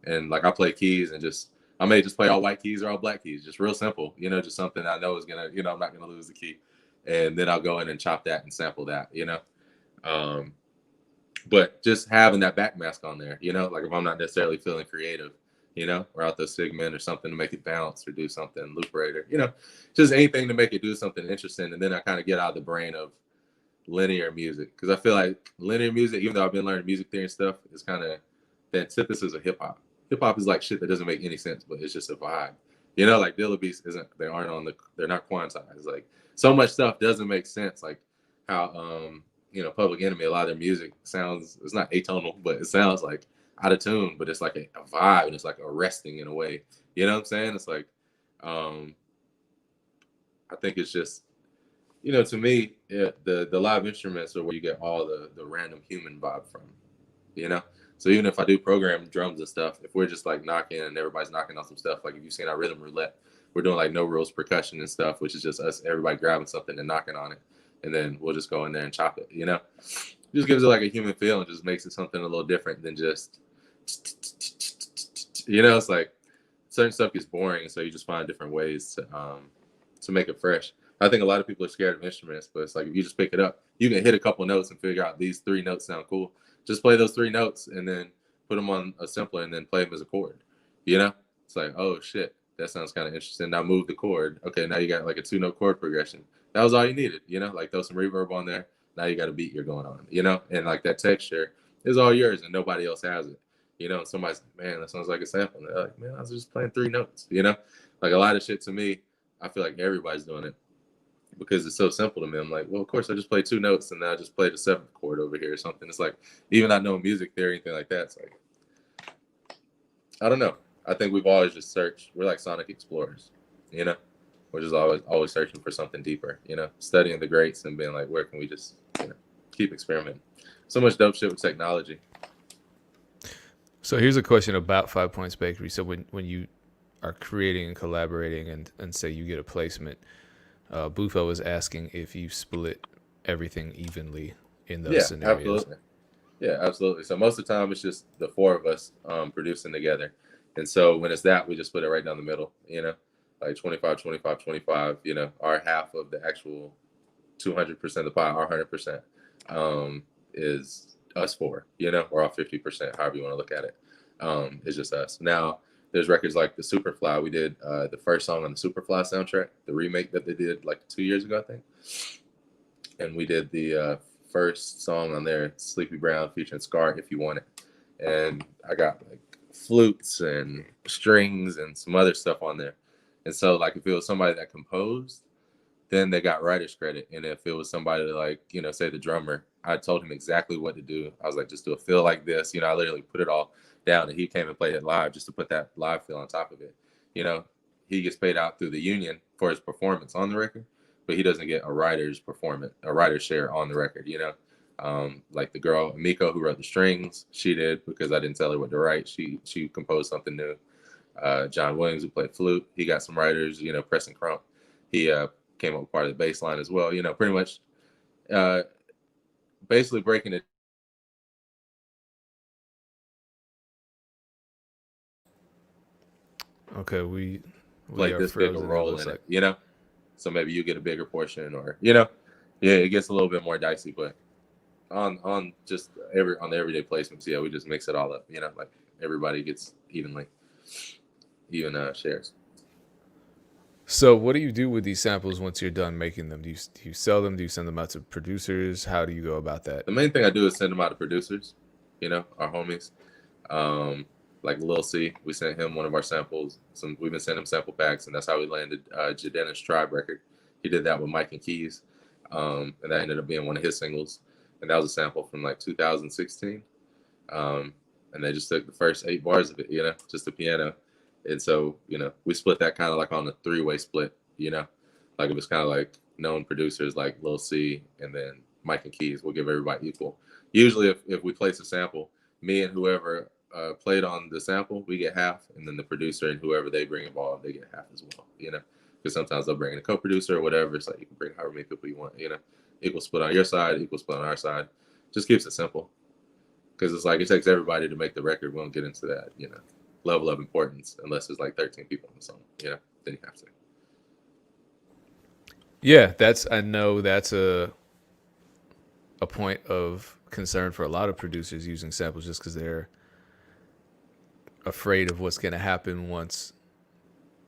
And like I play keys and just I may just play all white keys or all black keys, just real simple, you know, just something I know is gonna, you know, I'm not gonna lose the key. And then I'll go in and chop that and sample that, you know. Um, but just having that backmask on there, you know, like if I'm not necessarily feeling creative, you know, or out the segment or something to make it bounce or do something looperator, you know, just anything to make it do something interesting. And then I kind of get out of the brain of linear music because I feel like linear music, even though I've been learning music theory and stuff, is kind of the antithesis of hip hop. Hip hop is like shit that doesn't make any sense, but it's just a vibe. You know, like Dilla beats isn't they aren't on the they're not quantized. Like so much stuff doesn't make sense. Like how you know, Public Enemy, a lot of their music sounds it's not atonal, but it sounds like out of tune, but it's like a vibe and it's like arresting in a way. You know what I'm saying? It's like um I think it's just you know, to me, yeah, the live instruments are where you get all the random human vibe from, you know. So even if I do program drums and stuff, if we're just like knocking and everybody's knocking on some stuff, like if you've seen our rhythm roulette, we're doing like no rules percussion and stuff, which is just us, everybody grabbing something and knocking on it, and then we'll just go in there and chop it, you know. It just gives it like a human feel and just makes it something a little different than just, you know. It's like certain stuff gets boring, so you just find different ways to make it fresh. I think a lot of people are scared of instruments, but it's like if you just pick it up, you can hit a couple notes and figure out these three notes sound cool. Just play those three notes and then put them on a sampler and then play them as a chord. You know, it's like, oh shit, that sounds kind of interesting. Now move the chord. Okay, now you got like a 2 note chord progression. That was all you needed. You know, like throw some reverb on there. Now you got a beat you're going on. You know, and like that texture is all yours and nobody else has it. You know, and somebody's like, man, that sounds like a sample. And they're like, man, I was just playing 3 notes. You know, like a lot of shit to me, I feel like everybody's doing it because it's so simple to me. I'm like, well, of course I just play 2 notes and then I just play the 7th chord over here or something. It's like, even not knowing music theory or anything like that, it's like, I don't know. I think we've always just searched. We're like Sonic explorers, you know? We're just always searching for something deeper, you know? Studying the greats and being like, where can we just, you know, keep experimenting? So much dope shit with technology. So here's a question about 5 Points Bakery. So when you are creating and collaborating and say you get a placement, Bufo was asking if you split everything evenly in those Yeah, scenarios. absolutely. Yeah, absolutely. So most of the time it's just the four of us producing together. And so when it's that, we just put it right down the middle, you know, like 25, 25, 25, you know, our half of the actual 200% of the pie, our 100% is us four, you know, or our 50%, however you want to look at it. It's just us. Now, there's records like the Superfly. We did the first song on the Superfly soundtrack, the remake that they did like 2 years ago, I think. And we did the first song on there, Sleepy Brown featuring Scar, If You Want It. And I got like flutes and strings and some other stuff on there. And so like if it was somebody that composed, then they got writer's credit. And if it was somebody like, you know, say the drummer, I told him exactly what to do. I was like, just do a feel like this. You know, I literally put it all down and he came and played it live just to put that live feel on top of it. You know, he gets paid out through the union for his performance on the record, but he doesn't get a writer's performance, a writer's share on the record, you know. Like the girl Miko who wrote the strings, she did because I didn't tell her what to write. She composed something new. John Williams who played flute, he got some writers, you know, Preston Crump. He came up with part of the bass line as well, you know, pretty much uh, basically breaking it. Okay, We played are this big a frozen, it role looks in it, like. you know. So maybe you get a bigger portion, or yeah, it gets a little bit more dicey. But on just on the everyday placements, yeah, we just mix it all up, like everybody gets even shares. So, what do you do with these samples once you're done making them? Do you sell them? Do you send them out to producers? How do you go about that? The main thing I do is send them out to producers, our homies. Like Lil C, we sent him one of our samples. We've been sending him sample packs, and that's how we landed Jadena's Tribe record. He did that with Mike and Keys, and that ended up being one of his singles. And that was a sample from like 2016. And they just took the first 8 bars of it, just the piano. And so, we split that kind of like on a 3-way split, like it was kind of like known producers like Lil C and then Mike and Keys. We'll give everybody equal. Usually, if we place a sample, me and whoever played on the sample, we get half, and then the producer and whoever they bring involved, they get half as well, because sometimes they'll bring in a co-producer or whatever. It's like you can bring however many people you want, equal split on your side, equal split on our side. Just keeps it simple, because it's like it takes everybody to make the record. We won't get into that, level of importance unless there's like 13 people on the song, then you have to. Yeah, I know that's a point of concern for a lot of producers using samples just because they're afraid of what's going to happen once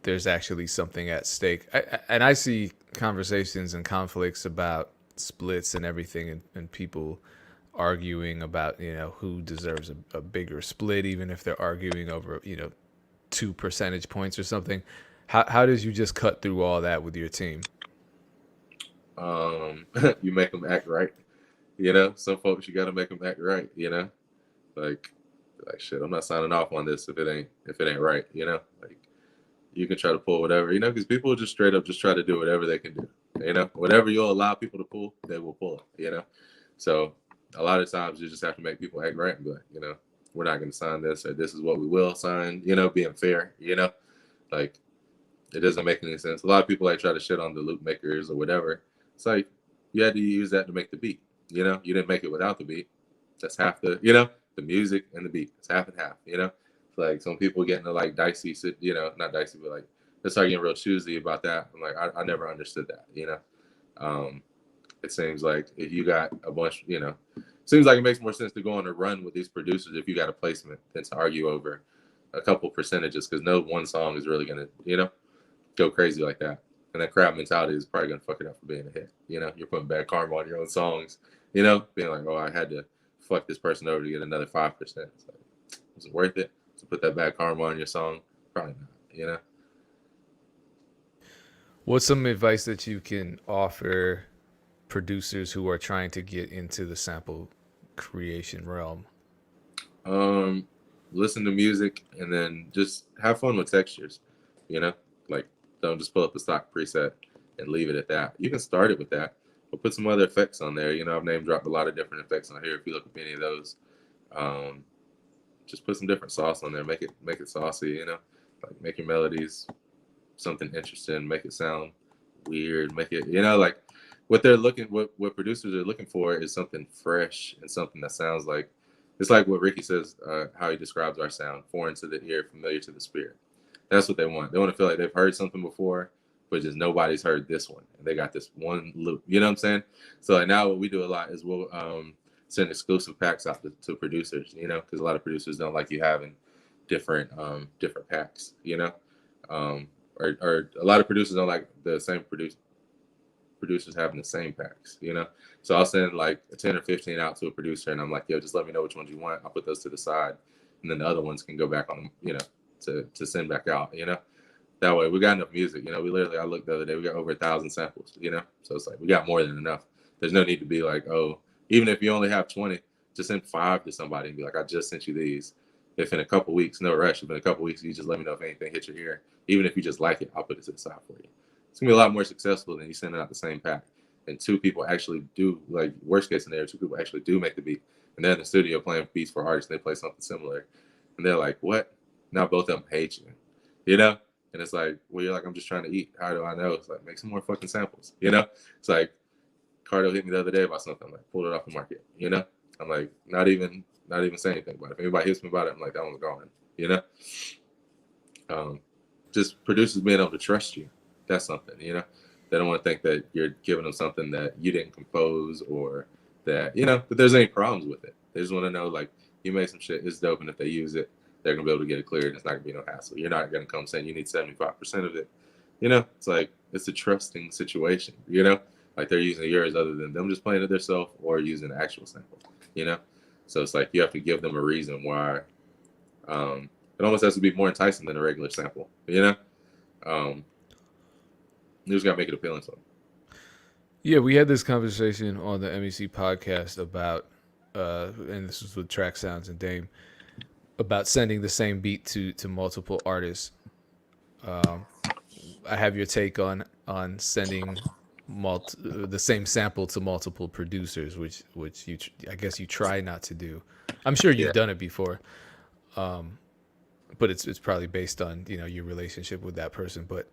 there's actually something at stake. And I see conversations and conflicts about splits and everything, and people arguing about who deserves a bigger split, even if they're arguing over 2 percentage points or something. How does you just cut through all that with your team? You make them act right. Some folks you got to make them act right. Like shit, I'm not signing off on this if it ain't right. Like you can try to pull whatever, because people just straight up just try to do whatever they can do. Whatever you'll allow people to pull, they will pull it. So a lot of times you just have to make people act right and be like, we're not going to sign this, or this is what we will sign. Being fair. Like it doesn't make any sense. A lot of people like try to shit on the loop makers or whatever. It's like you had to use that to make the beat. You didn't make it without the beat. That's half the the music and the beat. It's half and half. It's like some people getting to like dicey, not dicey, but like they start getting real choosy about that. I'm like, I never understood that. It seems like if you got a bunch, seems like it makes more sense to go on a run with these producers if you got a placement than to argue over a couple percentages, because no one song is really gonna, go crazy like that. And that crowd mentality is probably gonna fuck it up for being a hit. You're putting bad karma on your own songs. Being like, oh, I had to fuck this person over to get another 5%. It's like, was it worth it to put that bad karma on your song? Probably not. What's some advice that you can offer producers who are trying to get into the sample creation realm? Listen to music and then just have fun with textures. Like don't just pull up a stock preset and leave it at that. You can start it with that, but put some other effects on there. I've name dropped a lot of different effects on here. If you look at any of those, just put some different sauce on there. Make it saucy. Like make your melodies something interesting. Make it sound weird. Make it like what producers are looking for is something fresh and something that sounds like it's like what Ricky says, how he describes our sound: foreign to the ear, familiar to the spirit. That's what they want. They want to feel like they've heard something before, but just nobody's heard this one, and they got this one loop. You know what I'm saying? So like now, what we do a lot is we'll send exclusive packs out to producers. Because a lot of producers don't like you having different packs. Or a lot of producers don't like the same producers having the same packs. So I'll send like 10 or 15 out to a producer, and I'm like, yo, just let me know which ones you want. I'll put those to the side, and then the other ones can go back on them. To send back out, that way we got enough music. I looked the other day, we got over 1,000 samples, so it's like we got more than enough. There's no need to be like, oh, even if you only have 20, just send 5 to somebody and be like, I just sent you these. If in a couple weeks, no rush, if in a couple weeks you just let me know if anything hits your ear, even if you just like it, I'll put it to the side for you. It's gonna be a lot more successful than you sending out the same pack and 2 people actually do, like worst case scenario, 2 people actually do make the beat, and they're in the studio playing beats for artists and they play something similar, and they're like, what? Now both of them hate you, And it's like, well, you're like, I'm just trying to eat. How do I know? It's like, make some more fucking samples, It's like, Cardo hit me the other day about something. I'm like, pulled it off the market, I'm like, not even saying anything about it. If anybody hits me about it, I'm like, that one's gone, just producers being able to trust you. That's something, you know. They don't want to think that you're giving them something that you didn't compose, or that, you know, that there's any problems with it. They just want to know, like, you made some shit, it's dope, and if they use it, they're gonna be able to get it cleared, and it's not gonna be no hassle. You're not gonna come saying you need 75% of it. You know, it's like, it's a trusting situation, you know? Like, they're using yours other than them just playing it themselves or using the actual sample, you know? So it's like, you have to give them a reason why. It almost has to be more enticing than a regular sample, you know? You just gotta make it appealing to them. Yeah, we had this conversation on the MEC podcast about, and this was with Track Sounds and Dame, about sending the same beat to multiple artists. I have your take on sending the same sample to multiple producers, which I guess you try not to do. I'm sure you've Yeah. done it before, but it's probably based on, you know, your relationship with that person. But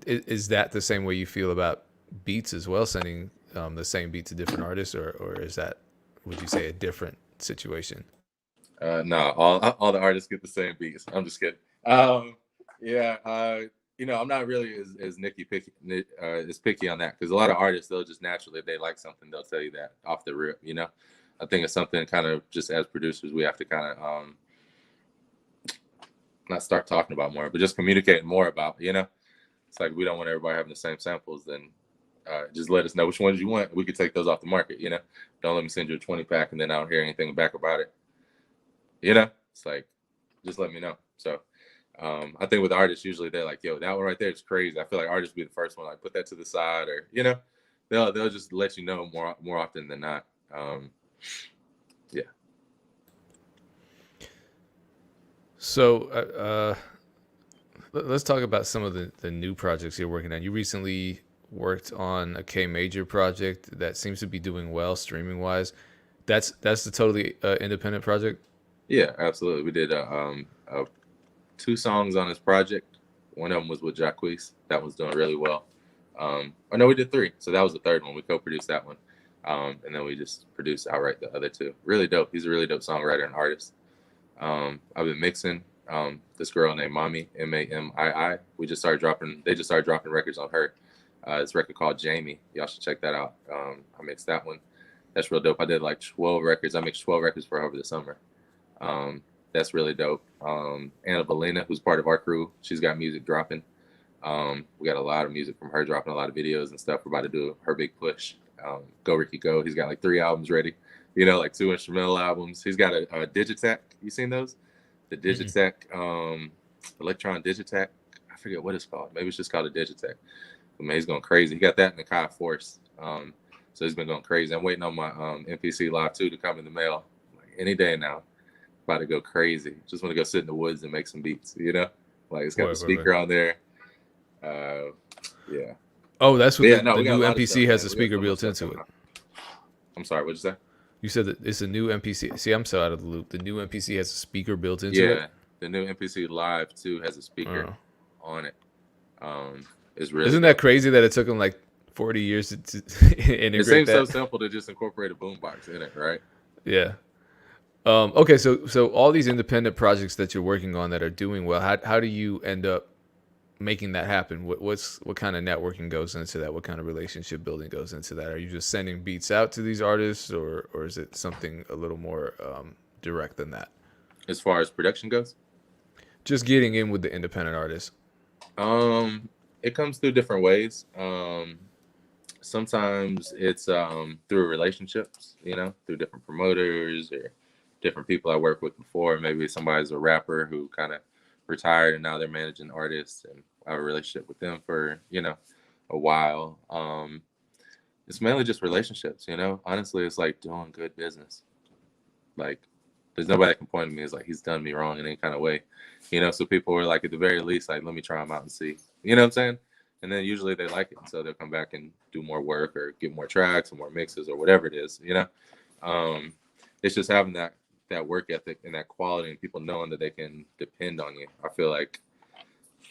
is that the same way you feel about beats as well, sending the same beat to different artists, or is that, would you say, a different situation? No, all the artists get the same beats. I'm just kidding. Yeah, you know, I'm not really as as picky on that, because a lot of artists, they'll just naturally, if they like something, they'll tell you that off the rip. You know, I think it's something kind of just as producers we have to kind of not start talking about more, but just communicating more about. You know, it's like, we don't want everybody having the same samples. Then just let us know which ones you want. We could take those off the market. You know, don't let me send you a 20 pack and then I don't hear anything back about it. You know, it's like, just let me know. So I think with artists, usually they're like, yo, that one right there is crazy. I feel like artists be the first one, like, put that to the side, or, you know, they'll just let you know more often than not. Yeah. So let's talk about some of the new projects you're working on. You recently worked on a K Major project that seems to be doing well streaming wise. That's the totally independent project. Yeah, absolutely. We did 2 songs on this project. One of them was with Jacquees. That was doing really well. Or no, we did 3. So that was the third one. We co-produced that one. And then we just produced outright the other 2. Really dope. He's a really dope songwriter and artist. I've been mixing this girl named Mami, Mamii. They just started dropping records on her. This record called Jamie. Y'all should check that out. I mixed that one. That's real dope. I did like 12 records. I mixed 12 records for her over the summer. That's really dope. Anna Valina, who's part of our crew, she's got music dropping. We got a lot of music from her, dropping a lot of videos and stuff. We're about to do her big push. Go Ricky Go. He's got like 3 albums ready, you know, like 2 instrumental albums. He's got a Digitech. You seen those? The Digitech, Electron Digitech. I forget what it's called. Maybe it's just called a Digitech. But man, he's going crazy. He got that in the Kai Force. So he's been going crazy. I'm waiting on my MPC Live 2 to come in the mail like any day now. About to go crazy. Just want to go sit in the woods and make some beats, you know? Like, it's got the speaker on there. Yeah. Oh, that's what the new MPC has a speaker built into it. I'm sorry, what'd you say? You said that it's a new MPC. See, I'm so out of the loop. The new MPC has a speaker built into it? Yeah, the new MPC Live 2 has a speaker on it. It's really Isn't that crazy that it took them like 40 years to integrate It seems that? so simple to just incorporate a boombox in it, right? Yeah. Okay, so all these independent projects that you're working on that are doing well, how do you end up making that happen? What kind of networking goes into that? What kind of relationship building goes into that? Are you just sending beats out to these artists, or is it something a little more direct than that? As far as production goes? Just getting in with the independent artists. It comes through different ways. Sometimes it's through relationships, you know, through different promoters or different people I worked with before. Maybe somebody's a rapper who kind of retired and now they're managing artists, and I have a relationship with them for, you know, a while. It's mainly just relationships, you know. Honestly, it's like doing good business. Like, there's nobody that can point to me as like he's done me wrong in any kind of way, you know. So people were like, at the very least, like, let me try them out and see, you know what I'm saying? And then usually they like it, so they'll come back and do more work or get more tracks or more mixes or whatever it is, you know. It's just having that work ethic and that quality, and people knowing that they can depend on you. I feel like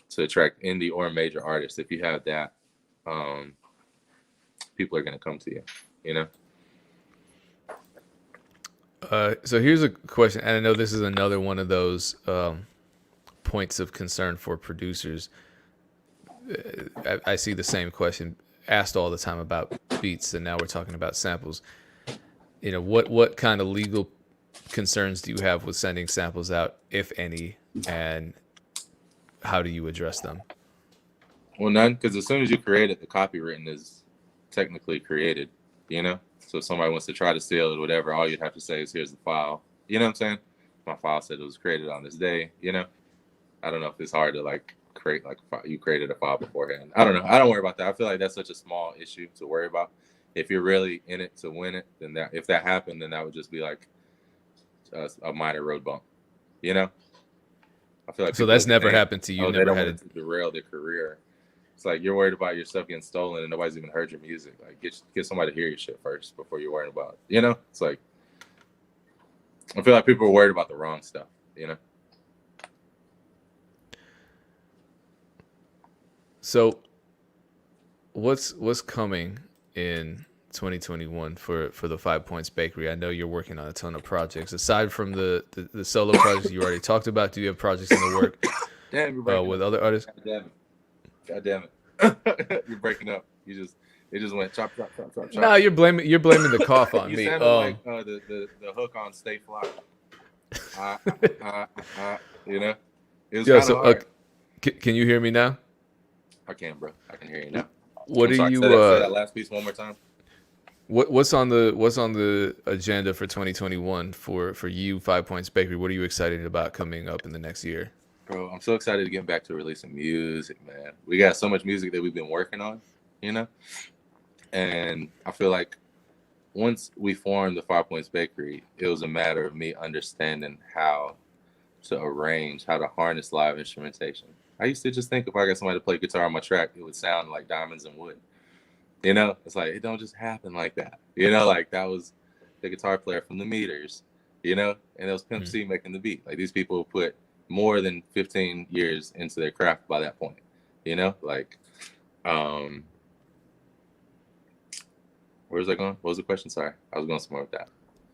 to attract indie or major artists, if you have that, people are going to come to you, you know. So here's a question, and I know this is another one of those points of concern for producers. I see the same question asked all the time about beats, and now we're talking about samples. What kind of legal concerns do you have with sending samples out, if any, and how do you address them? Well, none, because as soon as you create it, the copywritten is technically created, So if somebody wants to try to steal it or whatever, all you'd have to say is, here's the file. You know what I'm saying? My file said it was created on this day, I don't know if it's hard to create you created a file beforehand. I don't know. I don't worry about that. I feel like that's such a small issue to worry about. If you're really in it to win it, then if that happened, then that would just be like a minor road bump, I feel like so that's never happened to you. Oh, never they don't had want to derail their career. It's like you're worried about your stuff getting stolen and nobody's even heard your music. Like get somebody to hear your shit first before you're worried about it. It's like I feel like people are worried about the wrong stuff. So, what's coming in 2021 for the 5 Points Bakery? I know you're working on a ton of projects. Aside from the solo projects you already talked about, do you have projects in the work with other artists? God damn it. You're breaking up. It just went chop, chop, chop, chop, chop. No, you're blaming the cough on you me. Sounded like the hook on Stay Fly. It was kind of hard. Can you hear me now? I can, bro. I can hear you now. What do you? Say that last piece one more time. What's on the agenda for 2021 for you, 5 Points Bakery? What are you excited about coming up in the next year? Bro, I'm so excited to get back to releasing music, man. We got so much music that we've been working on, and I feel like once we formed the 5 Points Bakery, it was a matter of me understanding how to arrange, how to harness live instrumentation. I used to just think if I got somebody to play guitar on my track, it would sound like diamonds and wood. It's like, it don't just happen like that. Like that was the guitar player from the Meters, and it was Pimp C making the beat. Like these people put more than 15 years into their craft by that point, where's that going? What was the question? Sorry, I was going somewhere with that.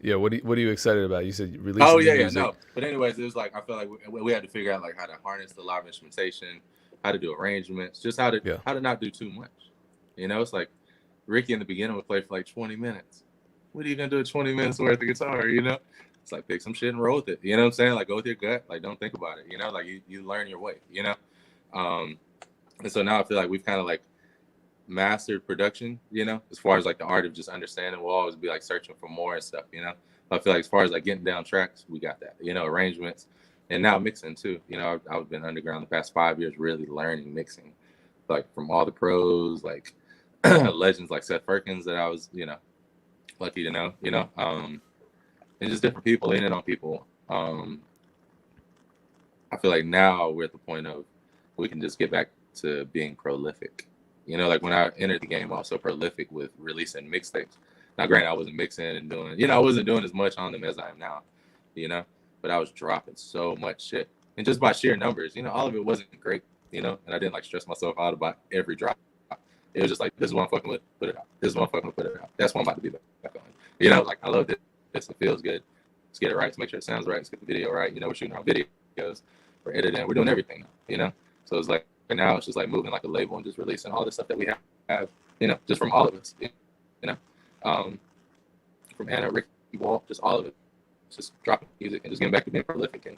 Yeah, what are you excited about? You said releasing music. No. But anyways, it was like I feel like we had to figure out how to harness the live instrumentation, how to do arrangements, just how to not do too much. It's like Ricky in the beginning would play for like 20 minutes. What are you gonna do with 20 minutes worth of guitar? It's like pick some shit and roll with it. You know what I'm saying? Like go with your gut. Like don't think about it. Like you learn your way. And so now I feel like we've kind of mastered production, as far as the art of just understanding. We'll always be searching for more and stuff, I feel like as far as getting down tracks, we got that, arrangements, and now mixing too. I've been underground the past 5 years really learning mixing, from all the pros, legends like Seth Perkins that I was, lucky to know, and just different people, leaning on people. I feel like now we're at the point of we can just get back to being prolific. When I entered the game, I was so prolific with releasing mixtapes. Now, granted, I wasn't mixing and doing, I wasn't doing as much on them as I am now, but I was dropping so much shit. And just by sheer numbers, all of it wasn't great, and I didn't stress myself out about every drop. It was just this is one I'm fucking with, put it out. This is one I'm fucking with, put it out. That's what I'm about to be back on. I love it. It feels good. Let's get it right. Let's make sure it sounds right. Let's get the video right. We're shooting our videos, we're editing, we're doing everything, So it's and now it's just moving like a label and just releasing all the stuff that we have, just from all of us, from Anna, Ricky, Walt, just all of it, just dropping music and just getting back to being prolific and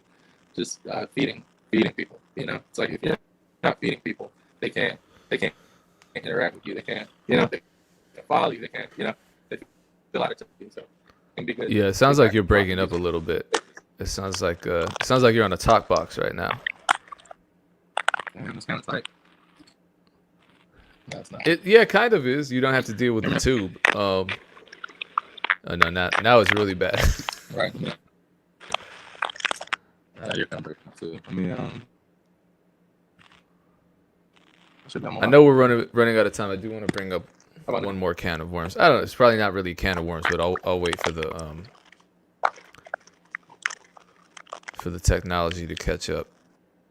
just feeding people, It's like if you're not feeding people, they can't interact with you, they can't, they can follow you, they can't, they feel out of you, so it can be good. Yeah, it sounds like you're breaking up a little bit. It sounds like you're on a talk box right now. It's kind of tight. No, it's not. It kind of is. You don't have to deal with the tube. No, now it's really bad. Right. You're kind of breaking up too. I know we're running out of time. I do want to bring up one more can of worms. I don't know. It's probably not really a can of worms, but I'll wait for the technology to catch up.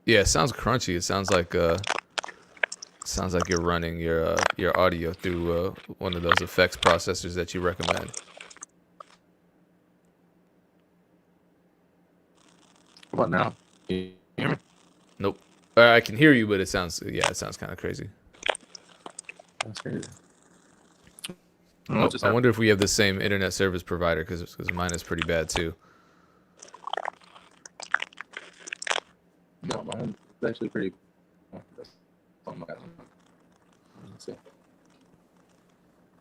Yeah, it sounds crunchy. It sounds like you're running your audio through one of those effects processors that you recommend. What now? Can you hear me? Nope. I can hear you, but it sounds kind of crazy. That's crazy. I don't know what just I happened. wonder if we have the same internet service provider because mine is pretty bad too. No, mine's actually pretty. Oh my God. Let's see.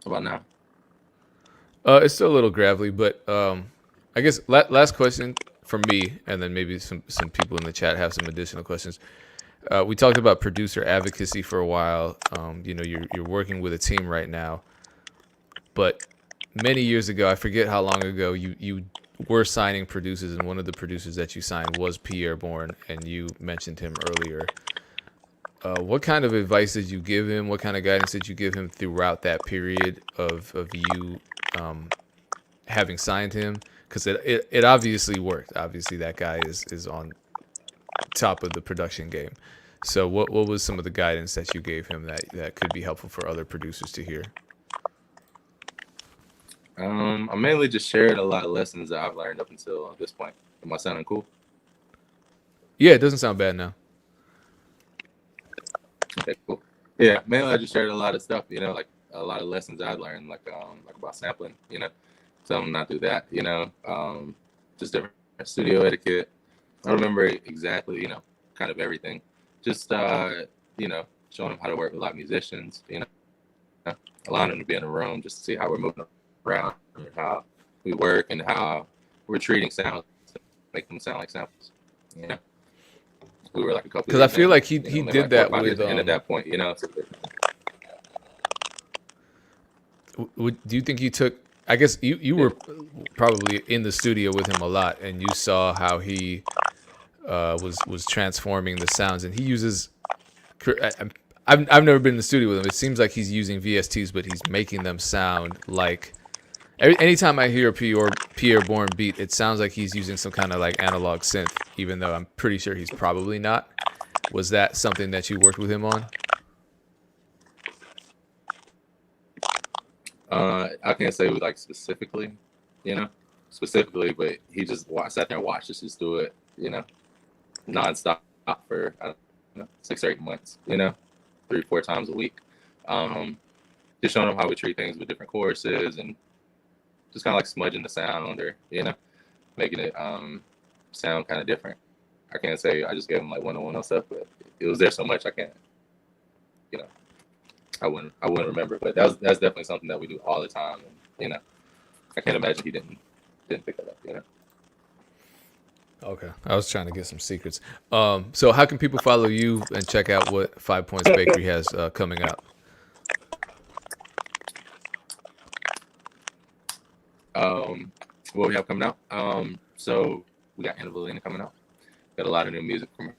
How about now? It's still a little gravelly, but I guess last question from me, and then maybe some people in the chat have some additional questions. We talked about producer advocacy for a while. You know, you're working with a team right now, but many years ago, I forget how long ago, you were signing producers, and one of the producers that you signed was Pierre Bourne, and you mentioned him earlier. What kind of advice did you give him? What kind of guidance did you give him throughout that period of you having signed him? Because it obviously worked. Obviously, that guy is on top of the production game. So what was some of the guidance that you gave him that could be helpful for other producers to hear? I mainly just shared a lot of lessons that I've learned up until this point. Am I sounding cool? Yeah, it doesn't sound bad now. Okay, cool. Yeah, mainly I just shared a lot of stuff, like a lot of lessons I've learned, like about sampling, tell them not to do that, just different studio etiquette. I don't remember exactly, kind of everything. Just showing them how to work with live musicians, allowing them to be in a room just to see how we're moving around and how we work and how we're treating sounds to make them sound like samples. We were like a couple. Because I feel like he maybe did like that 4 or 5 years with. in at that point, Do you think you took? I guess you were probably in the studio with him a lot, and you saw how he was transforming the sounds, and he uses. I've never been in the studio with him. It seems like he's using VSTs, but he's making them sound like. Anytime I hear a Pierre Bourne beat, it sounds like he's using some kind of like analog synth, even though I'm pretty sure he's probably not. Was that something that you worked with him on? I can't say like specifically, but he just sat there and watched us just do it, nonstop for I don't know 6 or 8 months, 3-4 times a week. Just showing them how we treat things with different choruses and just kind of like smudging the sound or making it sound kind of different. I can't say I just gave him like one-on-one on stuff, but it was there so much I can't, I wouldn't remember. But that's definitely something that we do all the time, and I can't imagine he didn't pick that up, Okay, I was trying to get some secrets. So how can people follow you and check out what 5 Points Bakery has coming up? What we have coming out. So we got Anna coming out. Got a lot of new music from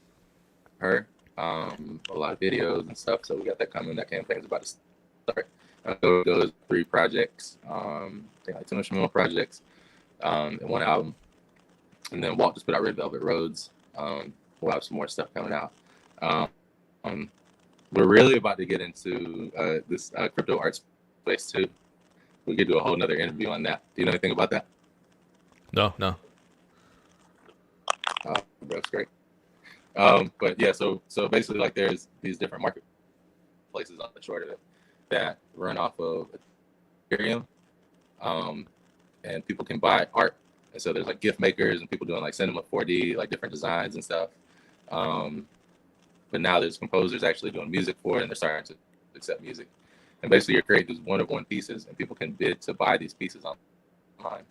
her. A lot of videos and stuff. So we got that coming. That campaign's about to start. Those 3 projects. I think like 2 instrumental projects, and 1 album. And then Walt just put out Red Velvet Roads. We'll have some more stuff coming out. We're really about to get into this crypto art space too. We could do a whole nother interview on that. Do you know anything about that? No. That's great. But yeah, so basically, like, there's these different marketplaces on the short of it that run off of Ethereum, and people can buy art. And so there's like gift makers and people doing like Cinema 4D, like different designs and stuff. But now there's composers actually doing music for it, and they're starting to accept music. And basically, you're creating these one-of-one pieces, and people can bid to buy these pieces online.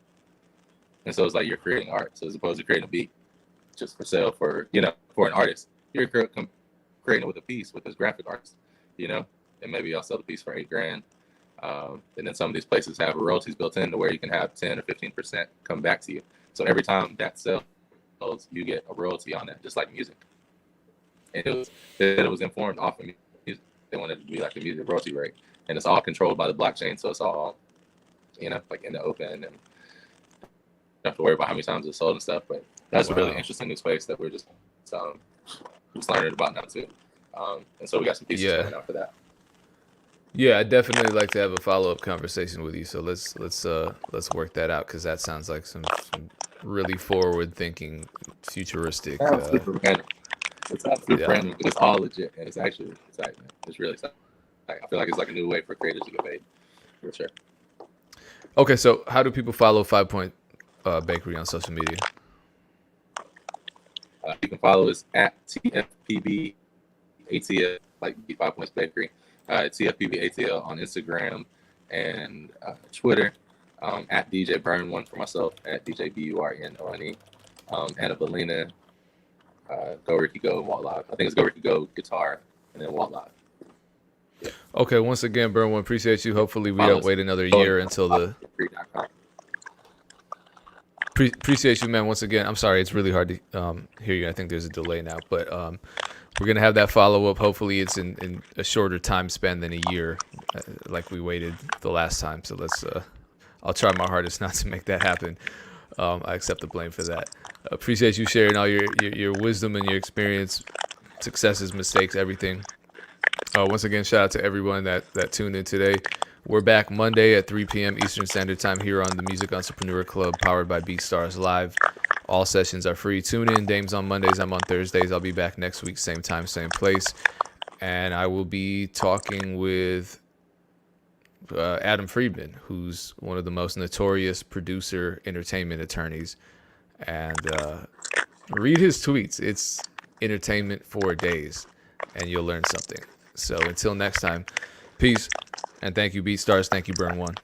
And so it's like you're creating art. So as opposed to creating a beat just for sale for an artist, you're creating it with a piece with this graphic artist, and maybe I'll sell the piece for $8,000. And then some of these places have royalties built in to where you can have 10 or 15% come back to you. So every time that sells, you get a royalty on that, just like music. And it was informed off of music. They wanted it to be like a music royalty rate. And it's all controlled by the blockchain. So it's all, like in the open, and you don't have to worry about how many times it's sold and stuff. But that's a really interesting new space that we're just learning about now too. And so we got some pieces coming out for that. Yeah, I'd definitely like to have a follow-up conversation with you. So let's work that out, because that sounds like some really forward-thinking, futuristic. It sounds super Yeah. random, but it's all legit, and it's actually exciting. Man. It's really exciting. I feel like it's like a new way for creators to get paid, for sure. Okay, so how do people follow 5 Point Bakery on social media? You can follow us at TFPB ATL, like 5 Points Bakery, TFPB ATL on Instagram and Twitter. At DJ Burn One for myself, at DJ BURNONE. Anna Belina, Go Ricky Go, Walk Live. I think it's Go Ricky Go Guitar and then Walk Live. Yeah. Okay, once again, Burn One, appreciate you. Hopefully we Follow don't us. wait another year until the. Appreciate you, man. Once again, I'm sorry it's really hard to hear you. I think there's a delay now, but we're gonna have that follow up. Hopefully, it's in a shorter time span than a year, like we waited the last time. So let's. I'll try my hardest not to make that happen. I accept the blame for that. Appreciate you sharing all your wisdom and your experience, successes, mistakes, everything. Once again, shout out to everyone that tuned in today. We're back Monday at 3 p.m. Eastern Standard Time here on the Music Entrepreneur Club, powered by BeatStars Live. All sessions are free. Tune in. Dame's on Mondays. I'm on Thursdays. I'll be back next week, same time, same place. And I will be talking with Adam Friedman, who's one of the most notorious producer entertainment attorneys. And read his tweets. It's entertainment for days, and you'll learn something. So until next time, peace. And thank you, BeatStars. Thank you, Burn One.